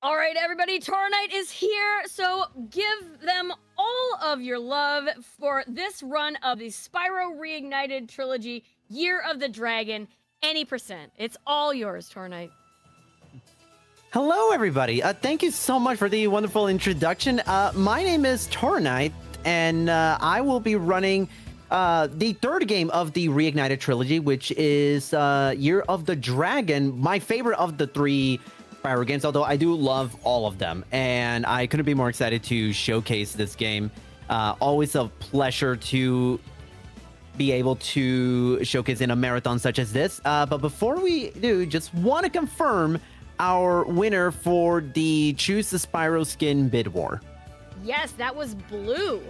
All right, everybody, Toronite is here, so give them all of your love for this run of the Spyro Reignited Trilogy, Year of the Dragon, any percent. It's all yours, Toronite. Hello, everybody. Thank you so much for the wonderful introduction. My name is Toronite, and I will be running the third game of the Reignited Trilogy, which is Year of the Dragon, my favorite of the three Spyro games, although I do love all of them, and I couldn't be more excited to showcase this game. Always a pleasure to be able to showcase in a marathon such as this. But before we do, just want to confirm our winner for the Choose the Spyro Skin bid war. Yes, that was blue.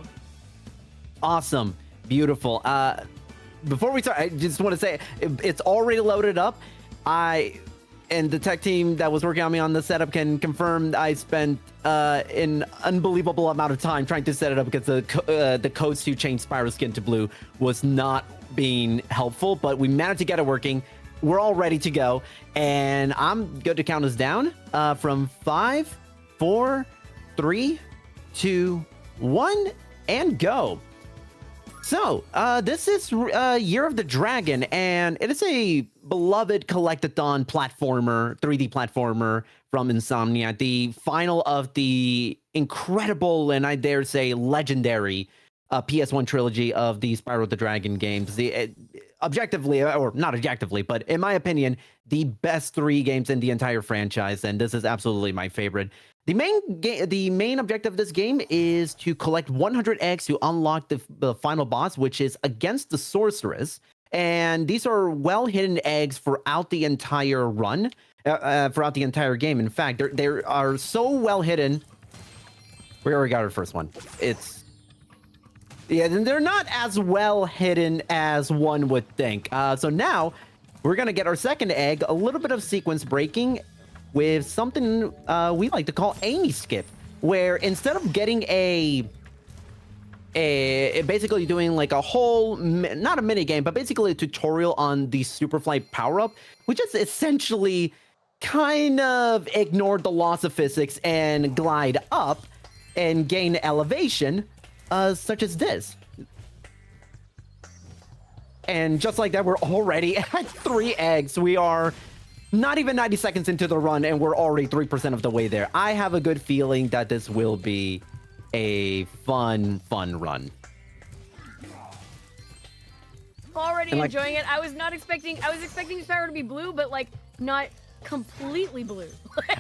Awesome. Beautiful. Before we start, I just want to say it's already loaded up. And the tech team that was working on me on the setup can confirm I spent an unbelievable amount of time trying to set it up because the codes to change Spyro Skin to blue was not being helpful, but we managed to get it working. We're all ready to go, and I'm good to count us down from 5, 4, 3, 2, 1, and go. So, this is Year of the Dragon, and it is a beloved collectathon platformer, 3D platformer from Insomnia, the final of the incredible, and I dare say legendary, PS1 trilogy of the Spyro the Dragon games. Objectively, or not objectively, but in my opinion, the best 3 games in the entire franchise, and this is absolutely my favorite. The main objective of this game is to collect 100 eggs to unlock the final boss, which is against the sorceress. And these are well-hidden eggs throughout the entire run, throughout the entire game. In fact, they are so well-hidden. We already got our first one. Yeah, they're not as well-hidden as one would think. So now, we're going to get our second egg, a little bit of sequence breaking, with something we like to call Amy Skip, where instead of getting basically doing like a whole, not a mini game, but basically a tutorial on the Superfly power-up, we just essentially kind of ignored the laws of physics and glide up and gain elevation, such as this. And just like that, we're already at 3 eggs. We are not even 90 seconds into the run, and we're already 3% of the way there. I have a good feeling that this will be a fun run. Already enjoying it. I was expecting Spyro to be blue, but like not completely blue.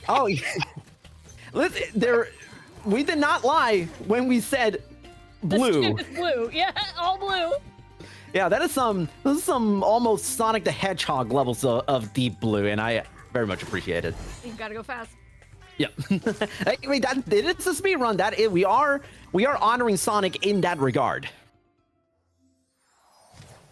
Oh, yeah. Listen, we did not lie when we said blue. Blue, yeah, all blue. Yeah, this is some almost Sonic the Hedgehog levels of deep blue, and I very much appreciate it. You gotta go fast. Yeah. I mean, it's a speed run. We are honoring Sonic in that regard.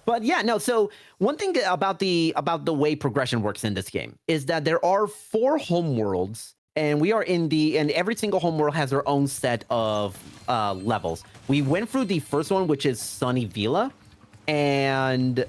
But yeah, no. So one thing about the way progression works in this game is that there are 4 home worlds, and we are and every single home world has their own set of levels. We went through the first one, which is Sunny Villa. And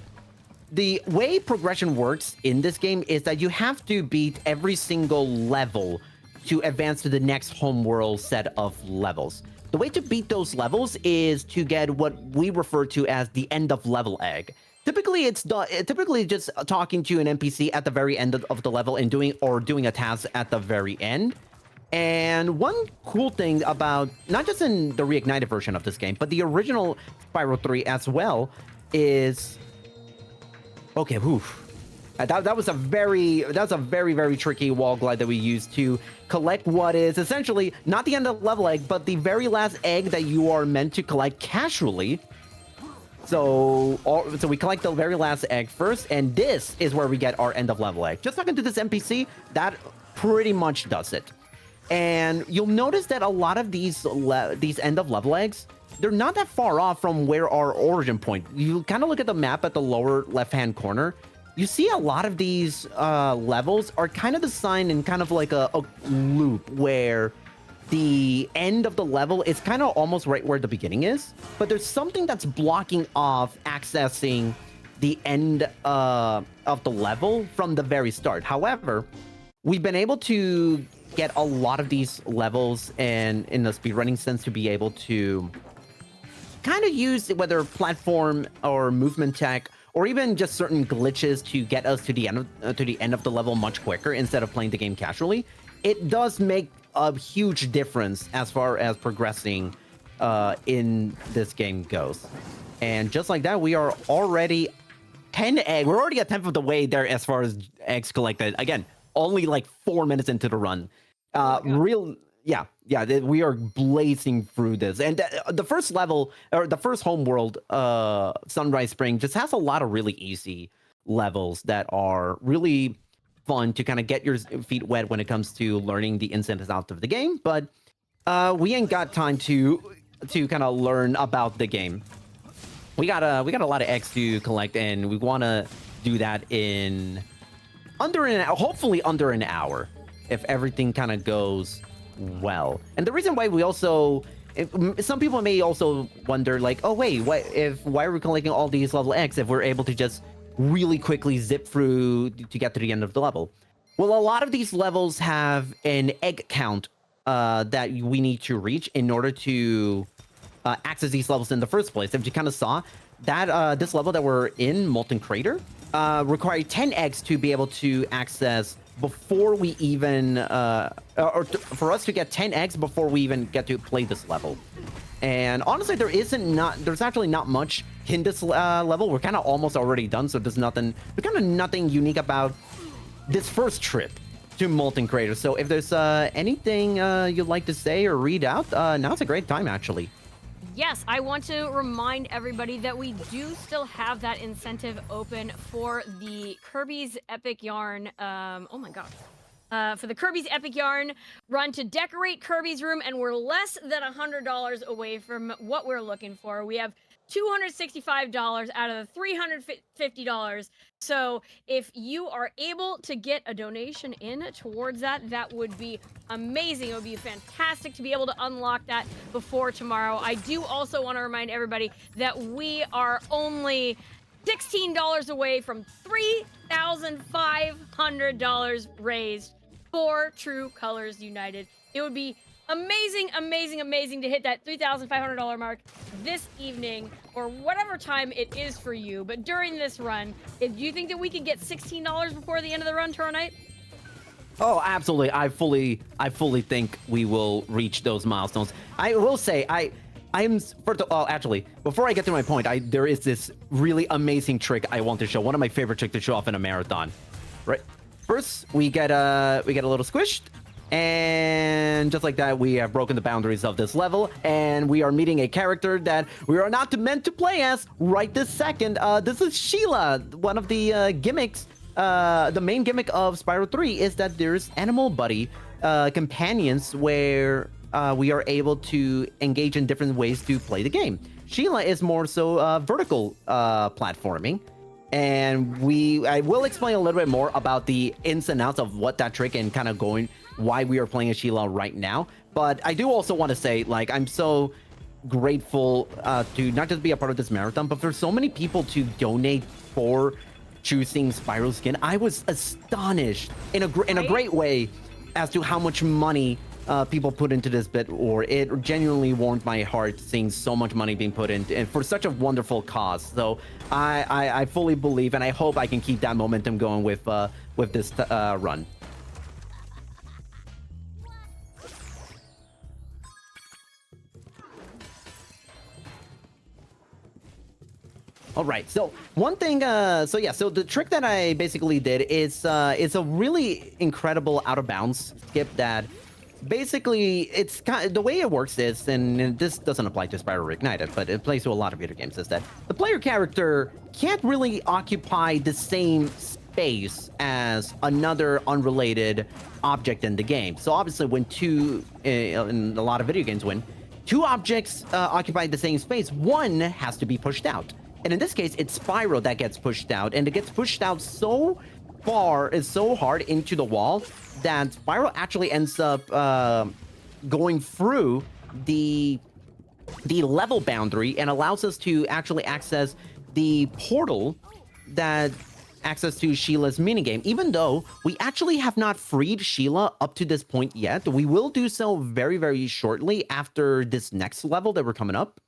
the way progression works in this game is that you have to beat every single level to advance to the next homeworld set of levels. The way to beat those levels is to get what we refer to as the end of level egg. Typically, it's just talking to an NPC at the very end of the level and doing a task at the very end. And one cool thing about, not just in the Reignited version of this game, but the original Spyro 3 as well, is okay. That was a very tricky wall glide that we used to collect what is essentially not the end of level egg, but the very last egg that you are meant to collect casually. So we collect the very last egg first, and this is where we get our end of level egg. Just talking to this NPC, that pretty much does it. And you'll notice that a lot of these end of level eggs, they're not that far off from where our origin point. You kind of look at the map at the lower left-hand corner. You see a lot of these levels are kind of designed in kind of like a loop where the end of the level is kind of almost right where the beginning is. But there's something that's blocking off accessing the end of the level from the very start. However, we've been able to get a lot of these levels and in the speedrunning sense to be able to kind of use whether platform or movement tech or even just certain glitches to get us to the end of the level much quicker instead of playing the game casually. It does make a huge difference as far as progressing in this game goes. And just like that, we are already 10 eggs. We're already a tenth of the way there as far as eggs collected. Again, only like 4 minutes into the run. We are blazing through this. And the first level, or the first homeworld, Sunrise Spring, just has a lot of really easy levels that are really fun to kind of get your feet wet when it comes to learning the ins and outs of the game. But we ain't got time to kind of learn about the game. We got a lot of eggs to collect, and we want to do that in hopefully under an hour, if everything kind of goes well. And the reason why we also, some people may also wonder, like, oh wait, why are we collecting all these level eggs if we're able to just really quickly zip through to get to the end of the level? Well, a lot of these levels have an egg count that we need to reach in order to access these levels in the first place. If you kind of saw that this level that we're in, Molten Crater, required 10 eggs to be able to access before we even for us to get 10 eggs before we even get to play this level. And honestly, there's actually not much in this level. We're kind of almost already done, so there's kind of nothing unique about this first trip to Molten Crater. So if there's anything you'd like to say or read out, now's a great time, actually. Yes, I want to remind everybody that we do still have that incentive open for the Kirby's Epic Yarn. Oh my god. For the Kirby's Epic Yarn run to decorate Kirby's room, and we're less than $100 away from what we're looking for. We have $265 out of the $350. So if you are able to get a donation in towards that, that would be amazing. It would be fantastic to be able to unlock that before tomorrow. I do also want to remind everybody that we are only $16 away from $3,500 raised for True Colors United. It would be amazing, amazing, amazing to hit that $3,500 mark this evening, or whatever time it is for you. But during this run, do you think that we could get $16 before the end of the run, Toronite? Oh, absolutely. I fully think we will reach those milestones. I will say, actually, before I get to my point, there is this really amazing trick I want to show. One of my favorite tricks to show off in a marathon. Right. First, we get a little squished. And just like that, we have broken the boundaries of this level, and we are meeting a character that we are not meant to play as right this second. This is Sheila. One of the gimmicks, the main gimmick of Spyro 3 is that there's animal buddy companions where we are able to engage in different ways to play the game. Sheila is more so vertical platforming. And I will explain a little bit more about the ins and outs of what that trick and kind of why we are playing as Sheila right now. But I do also want to say, like, I'm so grateful to not just be a part of this marathon, but for so many people to donate for choosing Spyro skin. I was astonished in a great way as to how much money people put into this bit, or it genuinely warmed my heart seeing so much money being put in and for such a wonderful cause. So I fully believe, and I hope I can keep that momentum going with this run. All right, so one thing, so the trick that I basically did is a really incredible out of bounds skip that basically it's kind of, the way it works is, and this doesn't apply to Spyro Reignited, but it plays to a lot of video games, is that the player character can't really occupy the same space as another unrelated object in the game. So obviously when in a lot of video games, when two objects occupy the same space, one has to be pushed out. And in this case, it's Spyro that gets pushed out, and it gets pushed out so hard into the wall that Spyro actually ends up going through the level boundary and allows us to actually access the portal that access to Sheila's minigame, even though we actually have not freed Sheila up to this point yet. We will do so very, very shortly after this next level that we're coming up.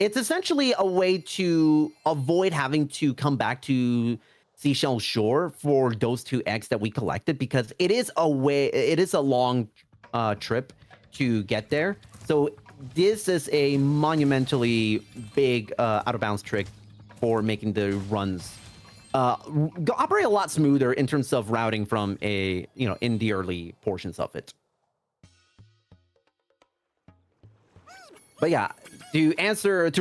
It's essentially a way to avoid having to come back to Seashell Shore for those 2 eggs that we collected, because it is a long trip to get there. So this is a monumentally big out of bounds trick for making the runs operate a lot smoother in terms of routing from in the early portions of it. But yeah, to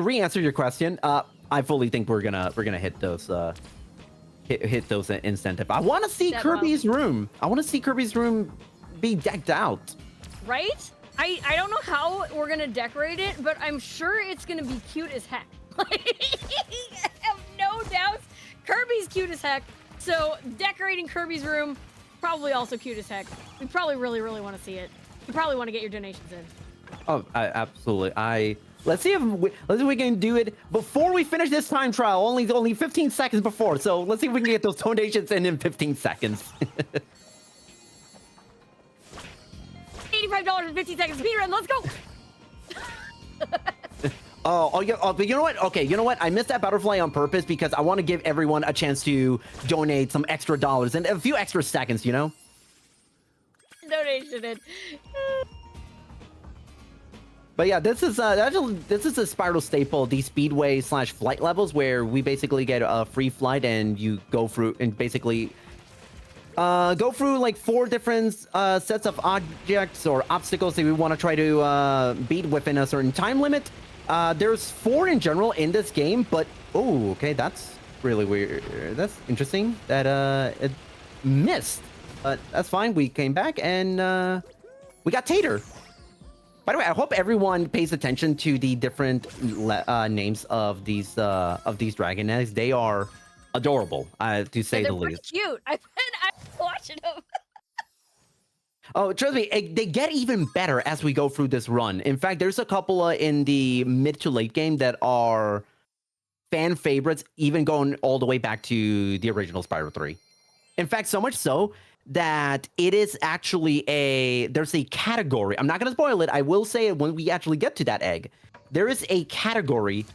re-answer your question, I fully think we're gonna hit those hit those incentive. I want to see Kirby's room. I want to see Kirby's room be decked out. Right? I don't know how we're gonna decorate it, but I'm sure it's gonna be cute as heck. I have no doubts. Kirby's cute as heck. So decorating Kirby's room, probably also cute as heck. We probably really, really want to see it. You probably want to get your donations in. Oh, absolutely. Let's see if we can do it before we finish this time trial. Only 15 seconds before. So let's see if we can get those donations in 15 seconds. $85.50 speedrun. Let's go. But you know what? Okay, you know what? I missed that butterfly on purpose because I want to give everyone a chance to donate some extra dollars and a few extra seconds, you know? Donation in. But yeah, this is a Spyro staple, the speedway / flight levels, where we basically get a free flight and you go through and basically go through like 4 different sets of objects or obstacles that we want to try to beat within a certain time limit. There's 4 in general in this game, but oh, okay, that's really weird. That's interesting that it missed, but that's fine. We came back and we got Tater. By the way, I hope everyone pays attention to the different names of these dragon eggs. They are adorable, to say the least. They're cute. I'm watching them. Oh, trust me, they get even better as we go through this run. In fact, there's a couple in the mid to late game that are fan favorites, even going all the way back to the original Spyro 3. In fact, so much so that it is actually there's a category. I'm not going to spoil it. I will say it when we actually get to that egg. There is a category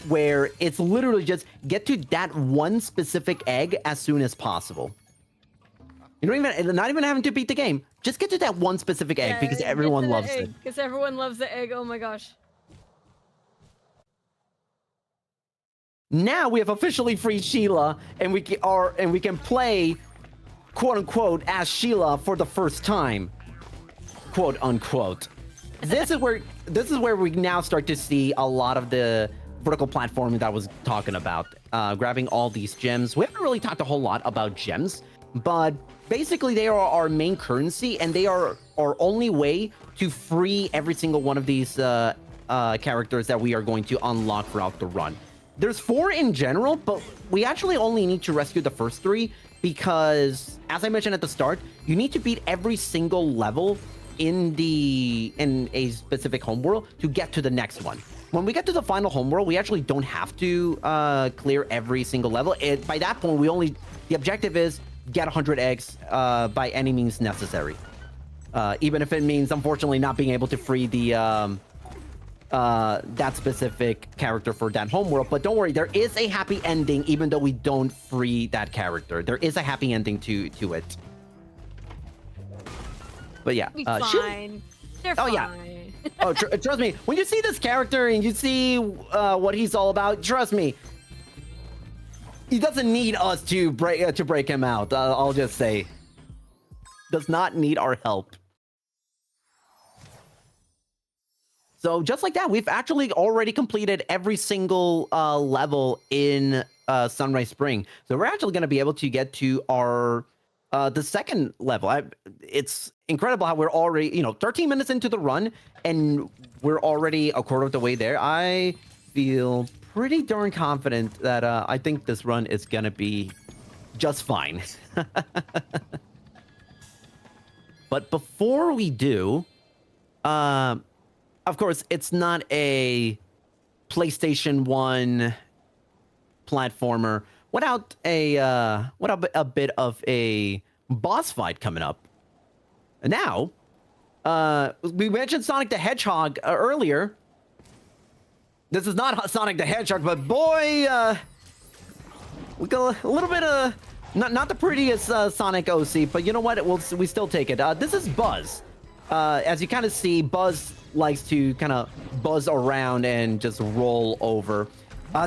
where it's literally just get to that one specific egg as soon as possible. You don't even, not even having to beat the game. Just get to that one specific egg because everyone loves it. Because everyone loves the egg. Oh my gosh. Now we have officially freed Sheila, and we can play, quote unquote, as Sheila for the first time, quote unquote. This is where we now start to see a lot of the vertical platforming that I was talking about. Grabbing all these gems. We haven't really talked a whole lot about gems, but basically they are our main currency, and they are our only way to free every single one of these characters that we are going to unlock throughout the run. There's 4 in general, but we actually only need to rescue the first 3 because, as I mentioned at the start, you need to beat every single level in a specific homeworld to get to the next one. When we get to the final homeworld, we actually don't have to clear every single level. By that point, the objective is get 100 eggs by any means necessary. Even if it means, unfortunately, not being able to free the that specific character for that homeworld. But don't worry, there is a happy ending, even though we don't free that character. There is a happy ending to it. But yeah, fine. They're fine. Yeah. Oh, trust me. When you see this character and you see what he's all about, trust me, he doesn't need us to break him out. I'll just say, does not need our help. So just like that, we've actually already completed every single level in Sunrise Spring. So we're actually going to be able to get to our the second level. It's incredible how we're already, 13 minutes into the run, and we're already a quarter of the way there. I feel pretty darn confident that I think this run is going to be just fine. But before we do, of course, it's not a PlayStation 1 platformer without a bit of a boss fight coming up. And now, we mentioned Sonic the Hedgehog earlier. This is not Sonic the Hedgehog, but boy, we got a little bit of not the prettiest Sonic OC, but you know what? We still take it. This is Buzz. As you kind of see, Buzz likes to kind of buzz around and just roll over.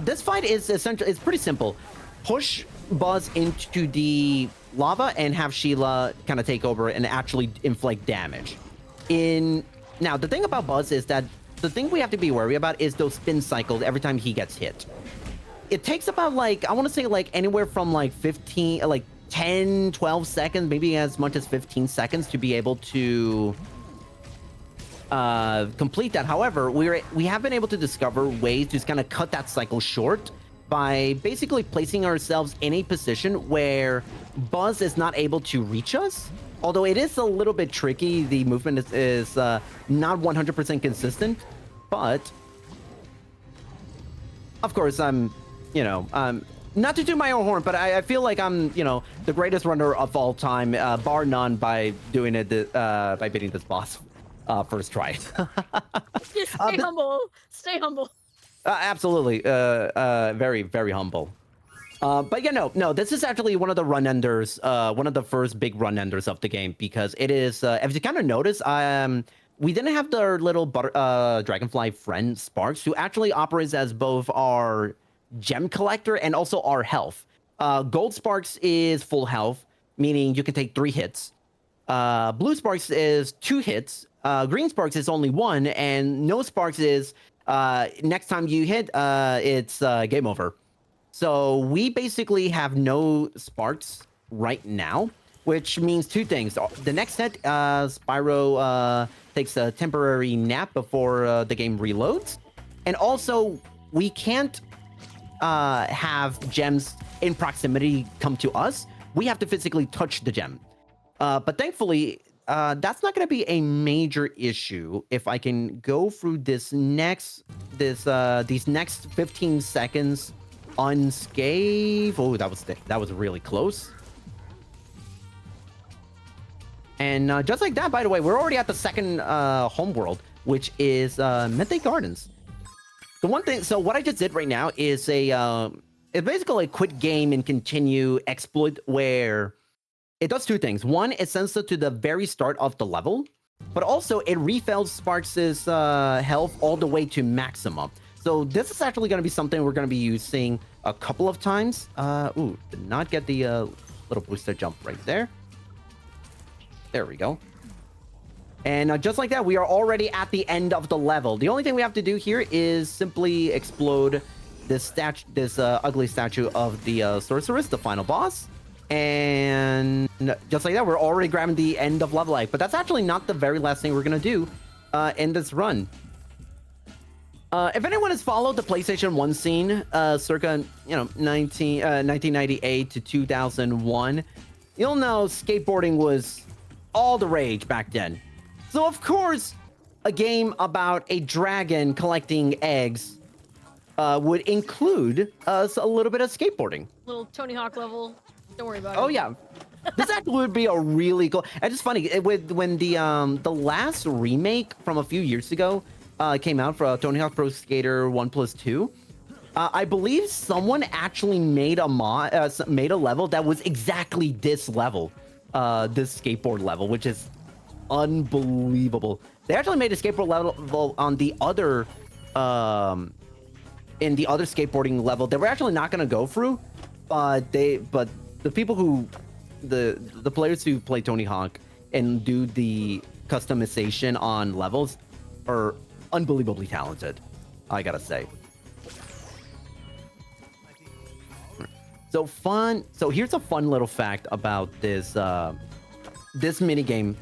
This fight is essentially, it's pretty simple. Push Buzz into the lava and have Sheila kind of take over and actually inflict damage. Now, the thing about Buzz is that the thing we have to be wary about is those spin cycles every time he gets hit. It takes about, like, I want to say, like, anywhere from, like, 10, 12 seconds, maybe as much as 15 seconds to be able to complete that. However, we have been able to discover ways to just kind of cut that cycle short by basically placing ourselves in a position where Buzz is not able to reach us. Although it is a little bit tricky, the movement is not 100% consistent, but of course not to toot my own horn, but I feel like I'm, the greatest runner of all time, bar none, by doing it, by beating this boss first try. Stay humble. Stay humble. Absolutely. Very, very humble. But yeah, no, this is actually one of the run enders, one of the first big run enders of the game, because it is, as you kind of notice, we didn't have their little dragonfly friend Sparks, who actually operates as both our gem collector and also our health. Gold Sparks is full health, meaning you can take 3 hits. Blue Sparks is 2 hits. Green Sparks is only 1, and no Sparks is next time you hit, it's game over. So we basically have no Sparks right now, which means 2 things. The next set, Spyro takes a temporary nap before the game reloads, and also we can't have gems in proximity come to us. We have to physically touch the gem. But thankfully, that's not going to be a major issue if I can go through these next 15 seconds unscathed. Oh, that was really close. And just like that, by the way, we're already at the second homeworld, which is Midday Gardens. The one thing, so what I just did right now is it's basically a quit game and continue exploit, where it does 2 things. One, it sends it to the very start of the level, but also it refills Sparks' health all the way to maximum. So this is actually going to be something we're going to be using a couple of times. Ooh, did not get the little booster jump right there. There we go. And just like that, we are already at the end of the level. The only thing we have to do here is simply explode this ugly statue of the sorceress, the final boss. And just like that, we're already grabbing the end of level life. But that's actually not the very last thing we're going to do in this run. If anyone has followed the PlayStation 1 scene, circa 1998 to 2001, you'll know skateboarding was all the rage back then. So of course, a game about a dragon collecting eggs would include a little bit of skateboarding. Little Tony Hawk level. Don't worry about it. Oh yeah, this actually would be a really cool. And it's funny when the last remake from a few years ago came out for Tony Hawk Pro Skater 1+2. I believe someone actually made a level that was exactly this level, this skateboard level, which is unbelievable. They actually made a skateboard level on the other in the other skateboarding level they were actually not going to go through, but the people who the players who play Tony Hawk and do the customization on levels are unbelievably talented, I gotta say. So fun. So here's a fun little fact about this this minigame.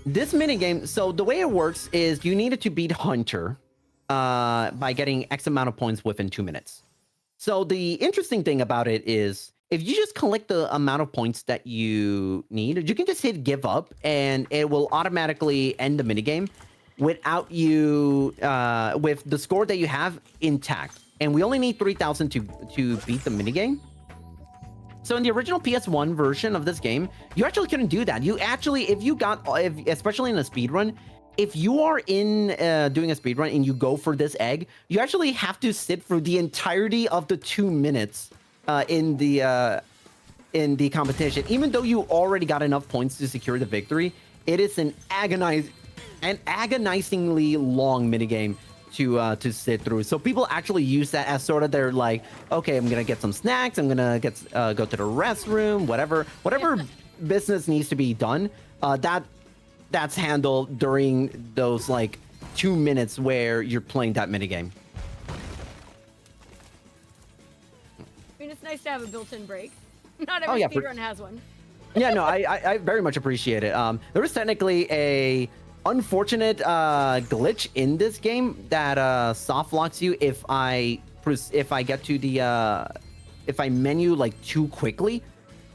This minigame, so the way it works is you needed to beat Hunter by getting X amount of points within 2 minutes. So the interesting thing about it is if you just collect the amount of points that you need, you can just hit give up and it will automatically end the minigame without you, with the score that you have intact. and we only need 3,000 to beat the minigame. So in the original PS1 version of this game, you actually couldn't do that. You actually, especially in a speedrun, if you are in doing a speedrun and you go for this egg, you actually have to sit for the entirety of the 2 minutes in the competition. Even though you already got enough points to secure the victory, it is an agonizingly long minigame to sit through. So people actually use that as sort of their like, okay, I'm gonna get some snacks, I'm gonna get go to the restroom, whatever business needs to be done. That's handled during those like 2 minutes where you're playing that minigame. I mean, it's nice to have a built-in break. Not every speedrun has one. Yeah, no, I very much appreciate it. There was technically a unfortunate glitch in this game that soft locks you if I get to the if I menu like too quickly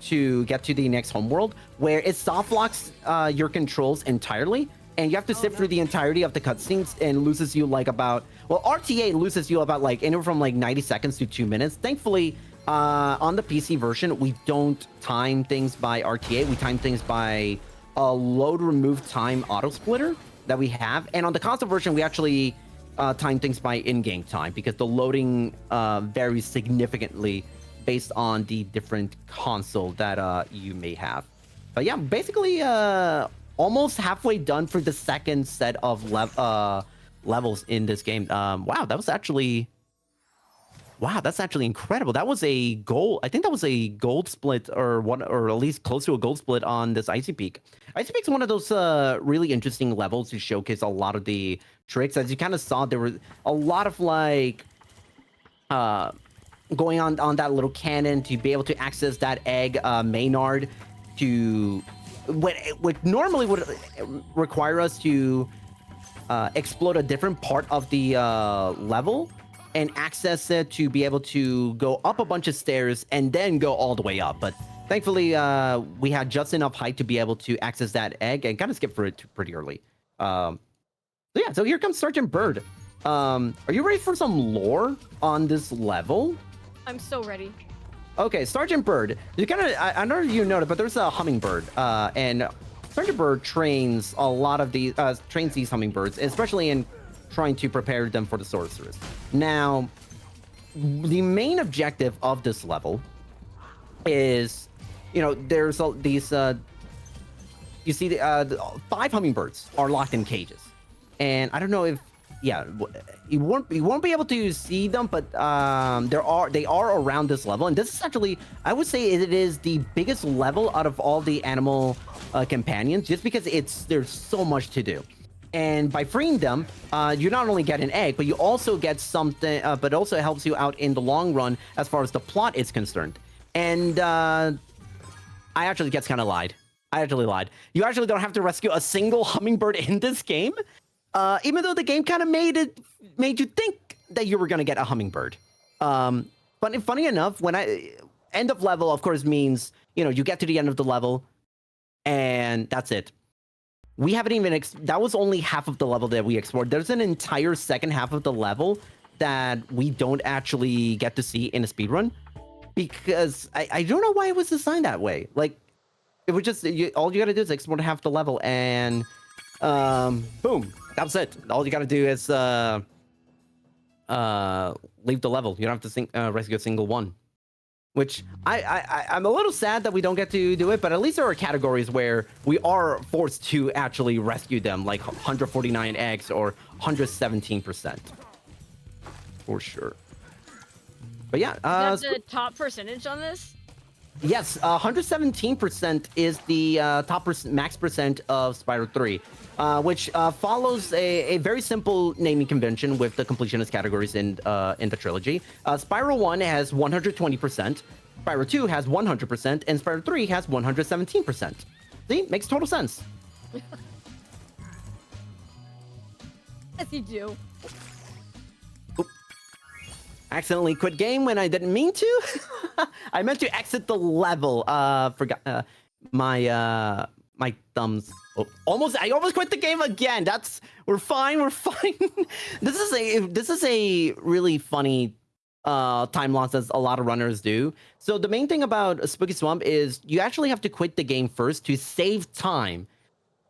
to get to the next homeworld, where it soft locks your controls entirely, and you have to sit through the entirety of the cutscenes, and loses you like about, well, RTA loses you about like anywhere from like 90 seconds to 2 minutes. Thankfully, on the PC version, we don't time things by RTA. We time things by a load remove time auto splitter that we have, and on the console version, we actually time things by in-game time, because the loading varies significantly based on the different console that you may have. But yeah, basically almost halfway done for the second set of levels in this game. Wow, that's actually incredible. That was a gold. I think that was a gold split, or at least close to a gold split on this Icy Peak. Icy Peak's one of those really interesting levels to showcase a lot of the tricks. As you kind of saw, there were a lot of like going on that little cannon to be able to access that egg Maynard, to what normally would require us to explode a different part of the level and access it to be able to go up a bunch of stairs and then go all the way up. But thankfully, we had just enough height to be able to access that egg and kind of skip for it pretty early. So yeah, so here comes Sergeant Bird. Are you ready for some lore on this level? I'm so ready. Okay, Sergeant Bird. You I don't know if you noticed, but there's a hummingbird, and Sergeant Bird trains a lot of these hummingbirds, especially in trying to prepare them for the sorceress. Now, the main objective of this level is, there's these. You see, the 5 hummingbirds are locked in cages, and I don't know if. Yeah, you won't be able to see them, but they are around this level, and this is actually, I would say, it is the biggest level out of all the animal companions, just because there's so much to do. And by freeing them, you not only get an egg, but you also get something, but also helps you out in the long run as far as the plot is concerned. And I actually lied. I actually lied. You actually don't have to rescue a single hummingbird in this game. Even though the game kind of made you think that you were going to get a hummingbird. But funny enough, when end of level, of course, means, you get to the end of the level and that's it. We haven't even, that was only half of the level that we explored. There's an entire second half of the level that we don't actually get to see in a speedrun, because I don't know why it was designed that way. Like, it was just, all you got to do is explore half the level and boom. That's it. All you gotta do is leave the level. You don't have to rescue a single one. Which I'm a little sad that we don't get to do it, but at least there are categories where we are forced to actually rescue them, like 149 eggs or 117%. For sure. But yeah, is that the top percentage on this? Yes, 117% is the top max percent of Spyro 3, which follows a very simple naming convention with the completionist categories in the trilogy. Spyro 1 has 120%, Spyro 2 has 100%, and Spyro 3 has 117%. See, makes total sense. Yes, you do. Accidentally quit game when I didn't mean to. I meant to exit the level. Forgot my thumbs. Oh, I almost quit the game again. We're fine. We're fine. This is a really funny time loss as a lot of runners do. So the main thing about Spooky Swamp is you actually have to quit the game first to save time.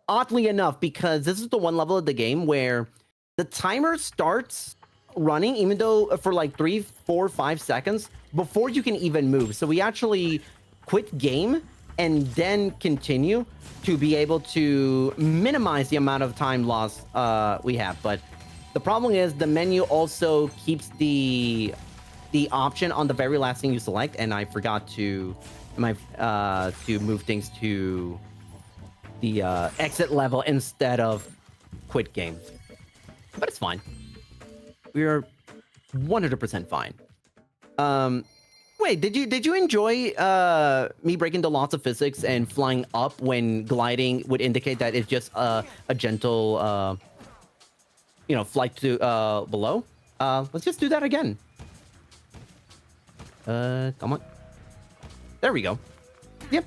Oddly enough, because this is the one level of the game where the timer starts running, even though for like 3, 4, 5 seconds before you can even move. So we actually quit game and then continue to be able to minimize the amount of time loss we have. But the problem is the menu also keeps the option on the very last thing you select, and I forgot to move things to the exit level instead of quit game. But it's fine. We are 100% fine. Wait, did you enjoy me breaking the laws of physics and flying up when gliding would indicate that it's just a gentle flight to below? Let's just do that again. Come on. There we go. Yep.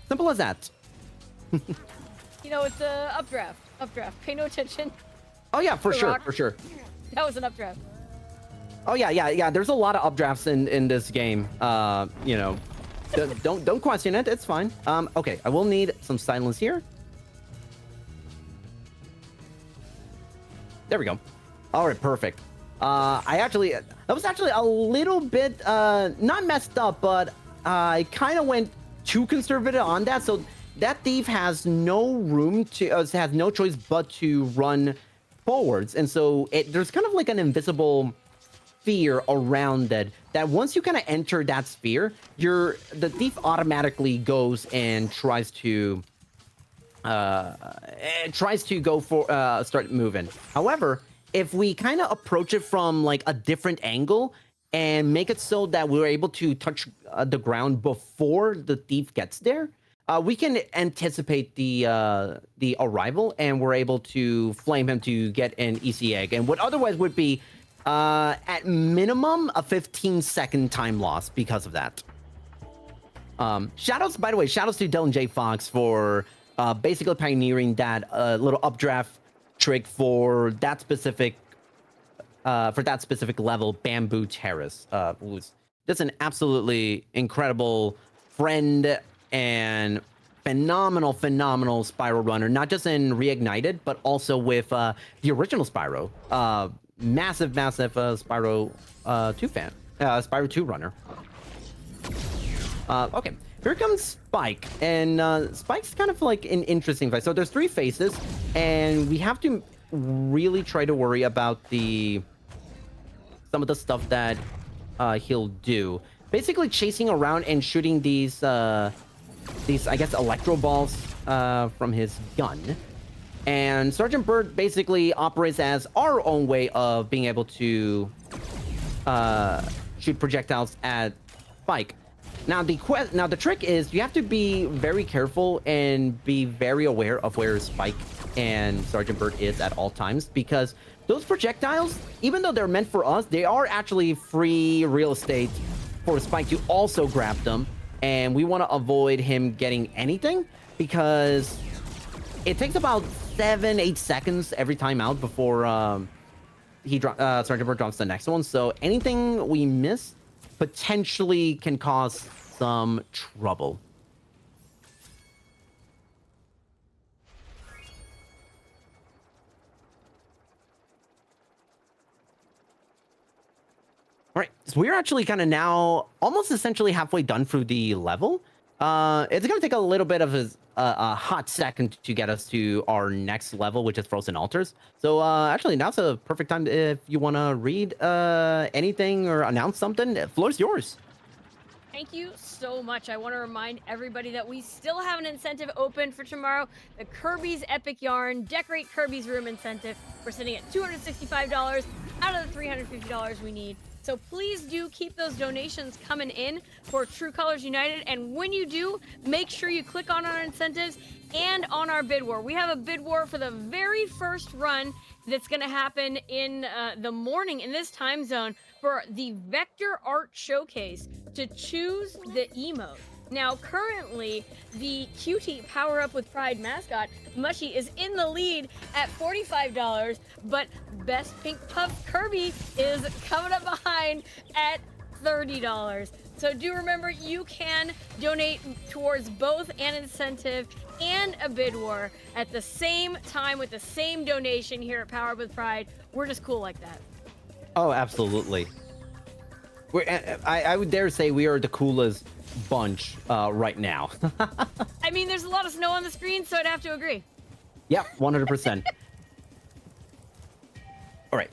Simple as that. It's a updraft. Updraft. Pay no attention. Oh yeah, for sure, rock. for sure. That was an updraft. Oh yeah. There's a lot of updrafts in this game. Don't question it. It's fine. Okay, I will need some silence here. There we go. All right, perfect. That was actually a little bit not messed up, but I kind of went too conservative on that. So that thief has no room to has no choice but to run forwards, and so there's kind of like an invisible sphere around it that once you kind of enter that sphere, the thief automatically goes and tries to go for start moving. However, if we kind of approach it from like a different angle and make it so that we're able to touch the ground before the thief gets there, we can anticipate the arrival, and we're able to flame him to get an EC egg, and what otherwise would be at minimum a 15-second time loss because of that. Shoutouts, by the way, shoutouts to Dylan J. Fox for basically pioneering that little updraft trick for that specific level, Bamboo Terrace. Who's just an absolutely incredible friend and phenomenal Spyro runner, not just in Reignited, but also with the original Spyro. Massive Spyro 2 fan. Spyro 2 runner. Okay, here comes Spike, and Spike's kind of like an interesting fight. So there's 3 faces, and we have to really try to worry about some of the stuff that he'll do. Basically chasing around and shooting these I guess electro balls from his gun. And Sergeant Bird basically operates as our own way of being able to shoot projectiles at Spike. Now the trick is you have to be very careful and be very aware of where Spike and Sergeant Bird is at all times, because those projectiles, even though they're meant for us, they are actually free real estate for Spike to also grab them, and we want to avoid him getting anything because it takes about 7-8 seconds every time out before Sergeant Bird drops the next one. So anything we miss potentially can cause some trouble. All right, so we're actually kind of now almost essentially halfway done through the level. It's going to take a little bit of a hot second to get us to our next level, which is Frozen Altars. So actually, now's a perfect time if you want to read anything or announce something. The floor's yours. Thank you so much. I want to remind everybody that we still have an incentive open for tomorrow. The Kirby's Epic Yarn Decorate Kirby's Room incentive. We're sitting at $265 out of the $350 we need. So please do keep those donations coming in for True Colors United. And when you do, make sure you click on our incentives and on our bid war. We have a bid war for the very first run that's going to happen in the morning in this time zone for the Vector Art Showcase to choose the emote. Now, currently, the Cutie Power Up with Pride mascot, Mushy, is in the lead at $45, but Best Pink Puff Kirby is coming up behind at $30. So do remember, you can donate towards both an incentive and a bid war at the same time with the same donation here at Power Up with Pride. We're just cool like that. Oh, absolutely. I would dare say we are the coolest bunch right now. I mean, there's a lot of snow on the screen, so I'd have to agree. Yep, 100%. All right.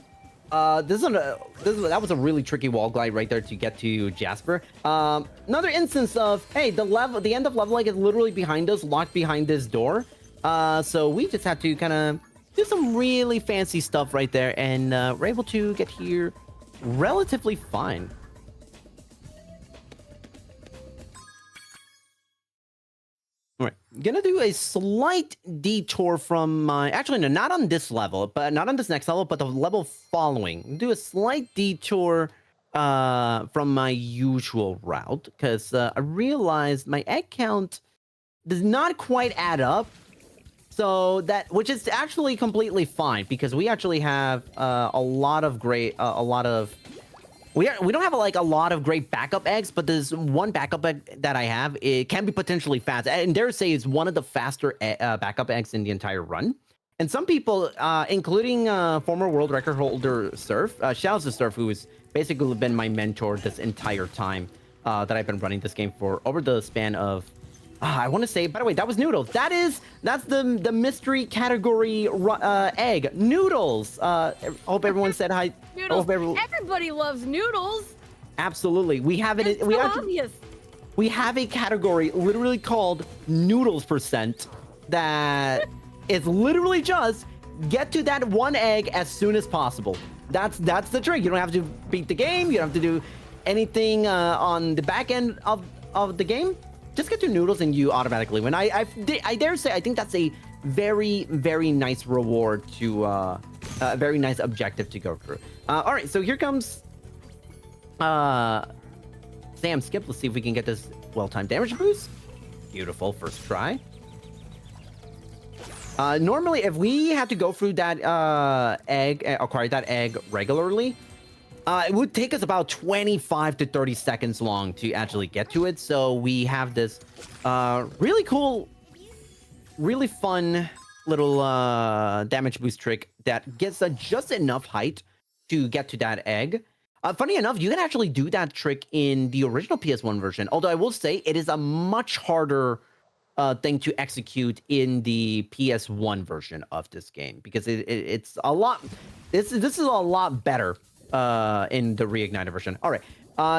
That was a really tricky wall glide right there to get to Jasper. Another instance of, hey, the end of level like is literally behind us, locked behind this door. So we just had to kind of do some really fancy stuff right there, and we're able to get here relatively fine. All right, gonna do a slight detour from my, actually no, not on this level, but not on this next level, but the level following. Do a slight detour from my usual route, because I realized my egg count does not quite add up. So that, which is actually completely fine, because we actually have a lot of great, we don't have like a lot of great backup eggs, but there's one backup egg that I have. It can be potentially fast, and dare say it's one of the faster backup eggs in the entire run. And some people, including former world record holder Surf, shouts to Surf, who has basically been my mentor this entire time that I've been running this game for, over the span of, I want to say, by the way, that was Noodles. That's the mystery category egg. Noodles. Hope everyone said hi. Noodles. Everybody loves noodles. Absolutely. We have it. It's so obvious. We have a category literally called Noodles % that is literally just get to that one egg as soon as possible. That's the trick. You don't have to beat the game. You don't have to do anything on the back end of the game. Just get to Noodles and you automatically win. I dare say I think that's a very, very nice reward to a very nice objective to go through. All right, so here comes Sam Skip. Let's see if we can get this well-timed damage boost. Beautiful, first try. Normally, if we had to go through that acquire that egg regularly, it would take us about 25 to 30 seconds long to actually get to it. So we have this really cool, really fun little damage boost trick that gets just enough height to get to that egg. Funny enough, you can actually do that trick in the original PS1 version. Although I will say it is a much harder thing to execute in the PS1 version of this game, because it's a lot. This is a lot better in the Reignited version. All right,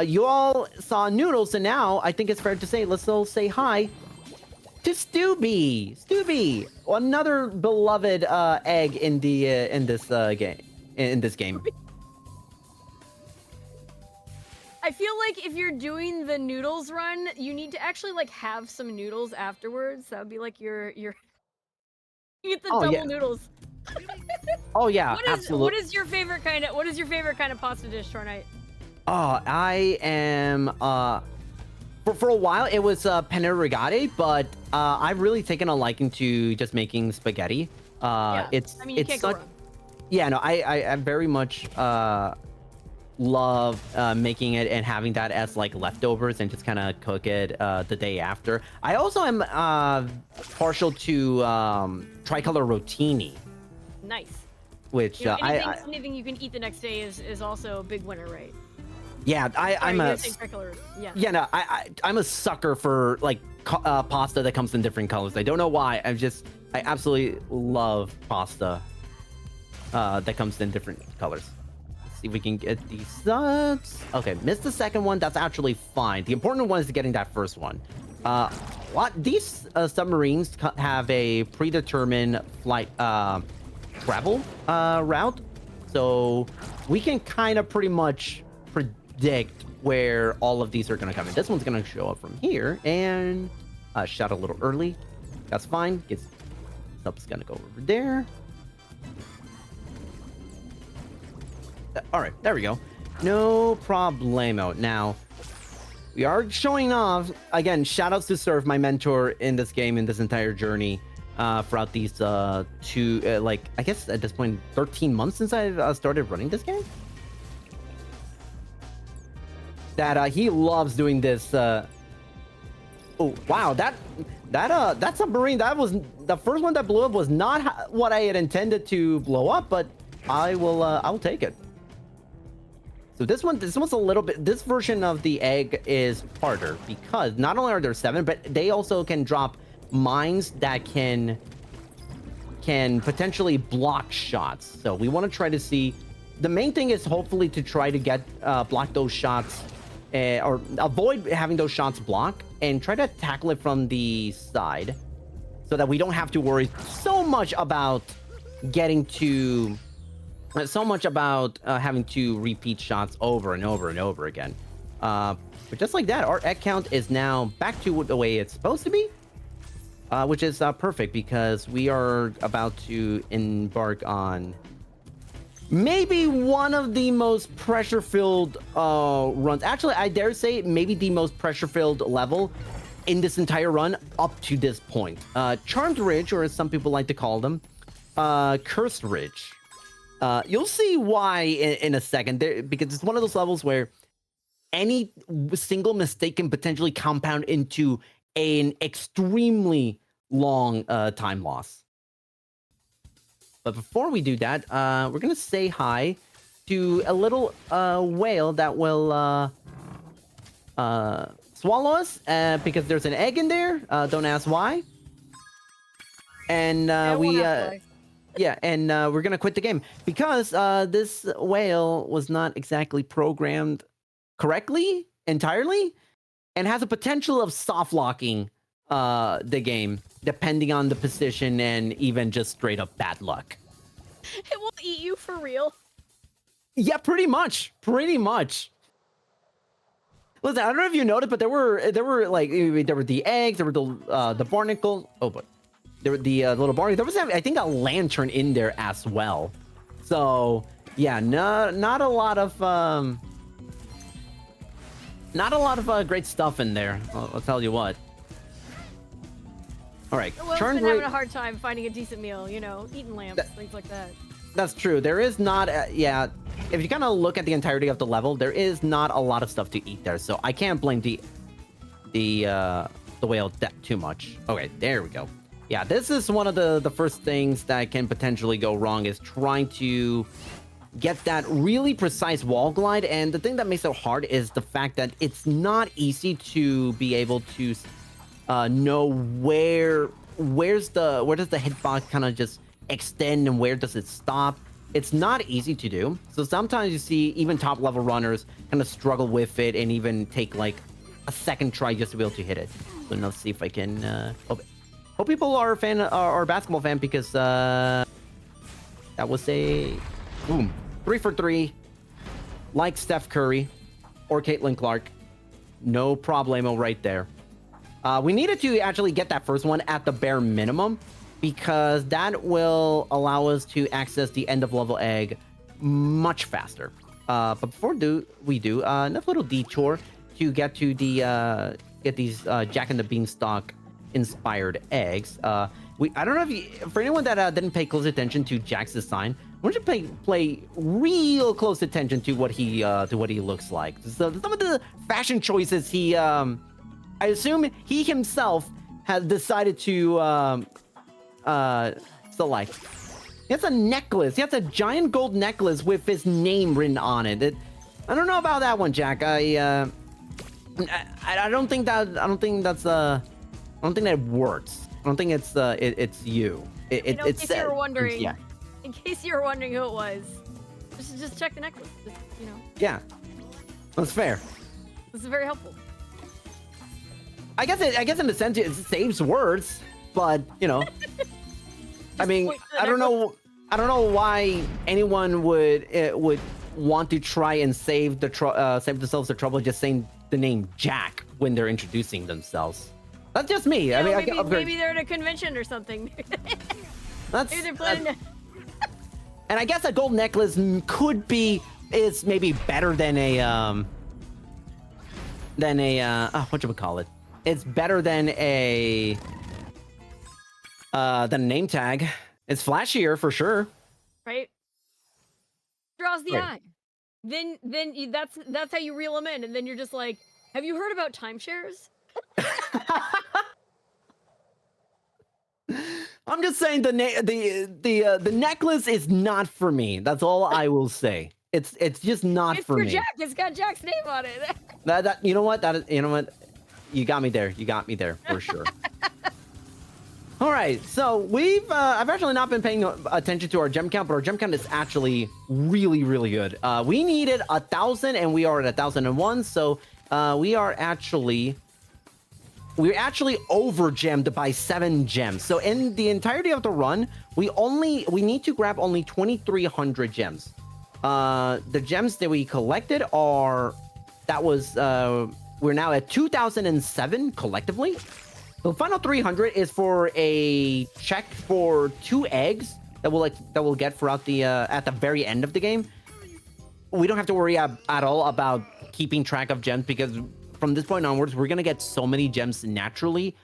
you all saw Noodles, and now I think it's fair to say let's all say hi to Stubby. Stubby, another beloved egg in the in this game. I feel like if you're doing the noodles run, you need to actually like have some noodles afterwards. That would be like your you get the double noodles. Oh yeah, absolutely. What is your favorite kind of pasta dish, Toronite? Oh, I am for a while it was penne rigate, but I've really taken a liking to just making spaghetti. Yeah. It's I mean, you can't go wrong. Yeah, no, I very much love making it and having that as like leftovers and just kind of cook it the day after. I also am partial to tricolor rotini. Nice. Which you know, anything you can eat the next day is also a big winner, right? Yeah, I'm a yeah. No, I'm a sucker for like pasta that comes in different colors. I don't know why. I absolutely love pasta that comes in different colors. Let's see if we can get these subs. Okay, missed the second one. That's actually fine. The important one is getting that first one. These submarines have a predetermined flight travel route, so we can kind of pretty much predict where all of these are going to come in. This one's going to show up from here and shot a little early. That's fine. Sub's going to go over there. All right, there we go. No problemo. Now, We are showing off. Again, shout outs to Surf, my mentor in this game, in this entire journey, throughout these two, like, I guess at this point, 13 months since I started running this game. That he loves doing this. Oh, wow, that submarine, that was the first one that blew up, was not what I had intended to blow up, but I'll take it. So this one's a little bit, this version of the egg is harder because not only are there 7, but they also can drop mines that can potentially block shots. So we want to try to see, the main thing is hopefully to try to get block those shots, or avoid having those shots block, and try to tackle it from the side so that we don't have to worry so much about having to repeat shots over and over and over again. But just like that, our egg count is now back to the way it's supposed to be, which is perfect because we are about to embark on maybe one of the most pressure-filled runs. Actually, I dare say maybe the most pressure-filled level in this entire run up to this point. Charmed Ridge, or as some people like to call them, Cursed Ridge. You'll see why in a second, because it's one of those levels where any single mistake can potentially compound into an extremely long time loss. But before we do that, we're gonna say hi to a little whale that will swallow us because there's an egg in there. Don't ask why. And yeah, and we're gonna quit the game because this whale was not exactly programmed correctly entirely, and has a potential of soft locking the game depending on the position and even just straight up bad luck. It will eat you for real. Yeah, pretty much. Listen, I don't know if you noticed, but there were the eggs, there were the barnacle. Oh, but there were the little barnacle. There was, I think, a lantern in there as well. So yeah, not a lot of great stuff in there. I'll tell you what. All right, Will's been having a hard time finding a decent meal, you know, eating lambs, things like that. That's true. There is not, yeah. If you kind of look at the entirety of the level, there is not a lot of stuff to eat there, so I can't blame the whale too much. Okay, there we go. Yeah, this is one of the first things that can potentially go wrong, is trying to get that really precise wall glide. And the thing that makes it hard is the fact that it's not easy to be able to know where does the hitbox kind of just extend and where does it stop. It's not easy to do. So sometimes you see even top level runners kind of struggle with it and even take like a second try just to be able to hit it. So let's see if I can hope people are a basketball fan, because that was a boom 3 for 3 like Steph Curry or Caitlin Clark. No problemo right there. We needed to actually get that first one at the bare minimum, because that will allow us to access the end of level egg much faster. But before we do enough little detour to get to the get these Jack and the Beanstalk inspired eggs. I don't know if you, for anyone that didn't pay close attention to Jack's design, why don't you play real close attention to what he looks like. So some of the fashion choices he I assume he himself has decided to select. He has a necklace. He has a giant gold necklace with his name written on it. I don't know about that one, Jack. I don't think that works. I don't think it's you. In case you were wondering, yeah. In case you were wondering who it was, just check the necklace. Just, you know. Yeah, that's fair. This is very helpful. I guess in a sense it saves words, but you know, I mean, I don't know why anyone would want to try and save themselves the trouble just saying the name Jack when they're introducing themselves. That's just me. Yeah, I mean, maybe they're at a convention or something. Maybe they're planning. And I guess a gold necklace is maybe better than a than a what should we call it? It's better than a name tag. It's flashier for sure. Right? Draws the Right. eye. That's how you reel them in, and then you're just like, have you heard about timeshares? I'm just saying the necklace is not for me. That's all I will say. It's just not It's for for me. Jack. It's got Jack's name on it. That you know what? You know what? You got me there. You got me there for sure. All right, so I've actually not been paying attention to our gem count, but our gem count is actually really, really good. We needed 1,000 and we are at 1,001, so we're actually over gemmed by 7 gems. So in the entirety of the run, we need to grab only 2,300 gems. The gems that we collected we're now at 2,007 collectively. The final 300 is for a check for 2 eggs that we'll get throughout the at the very end of the game. We don't have to worry at all about keeping track of gems because from this point onwards, we're gonna get so many gems naturally.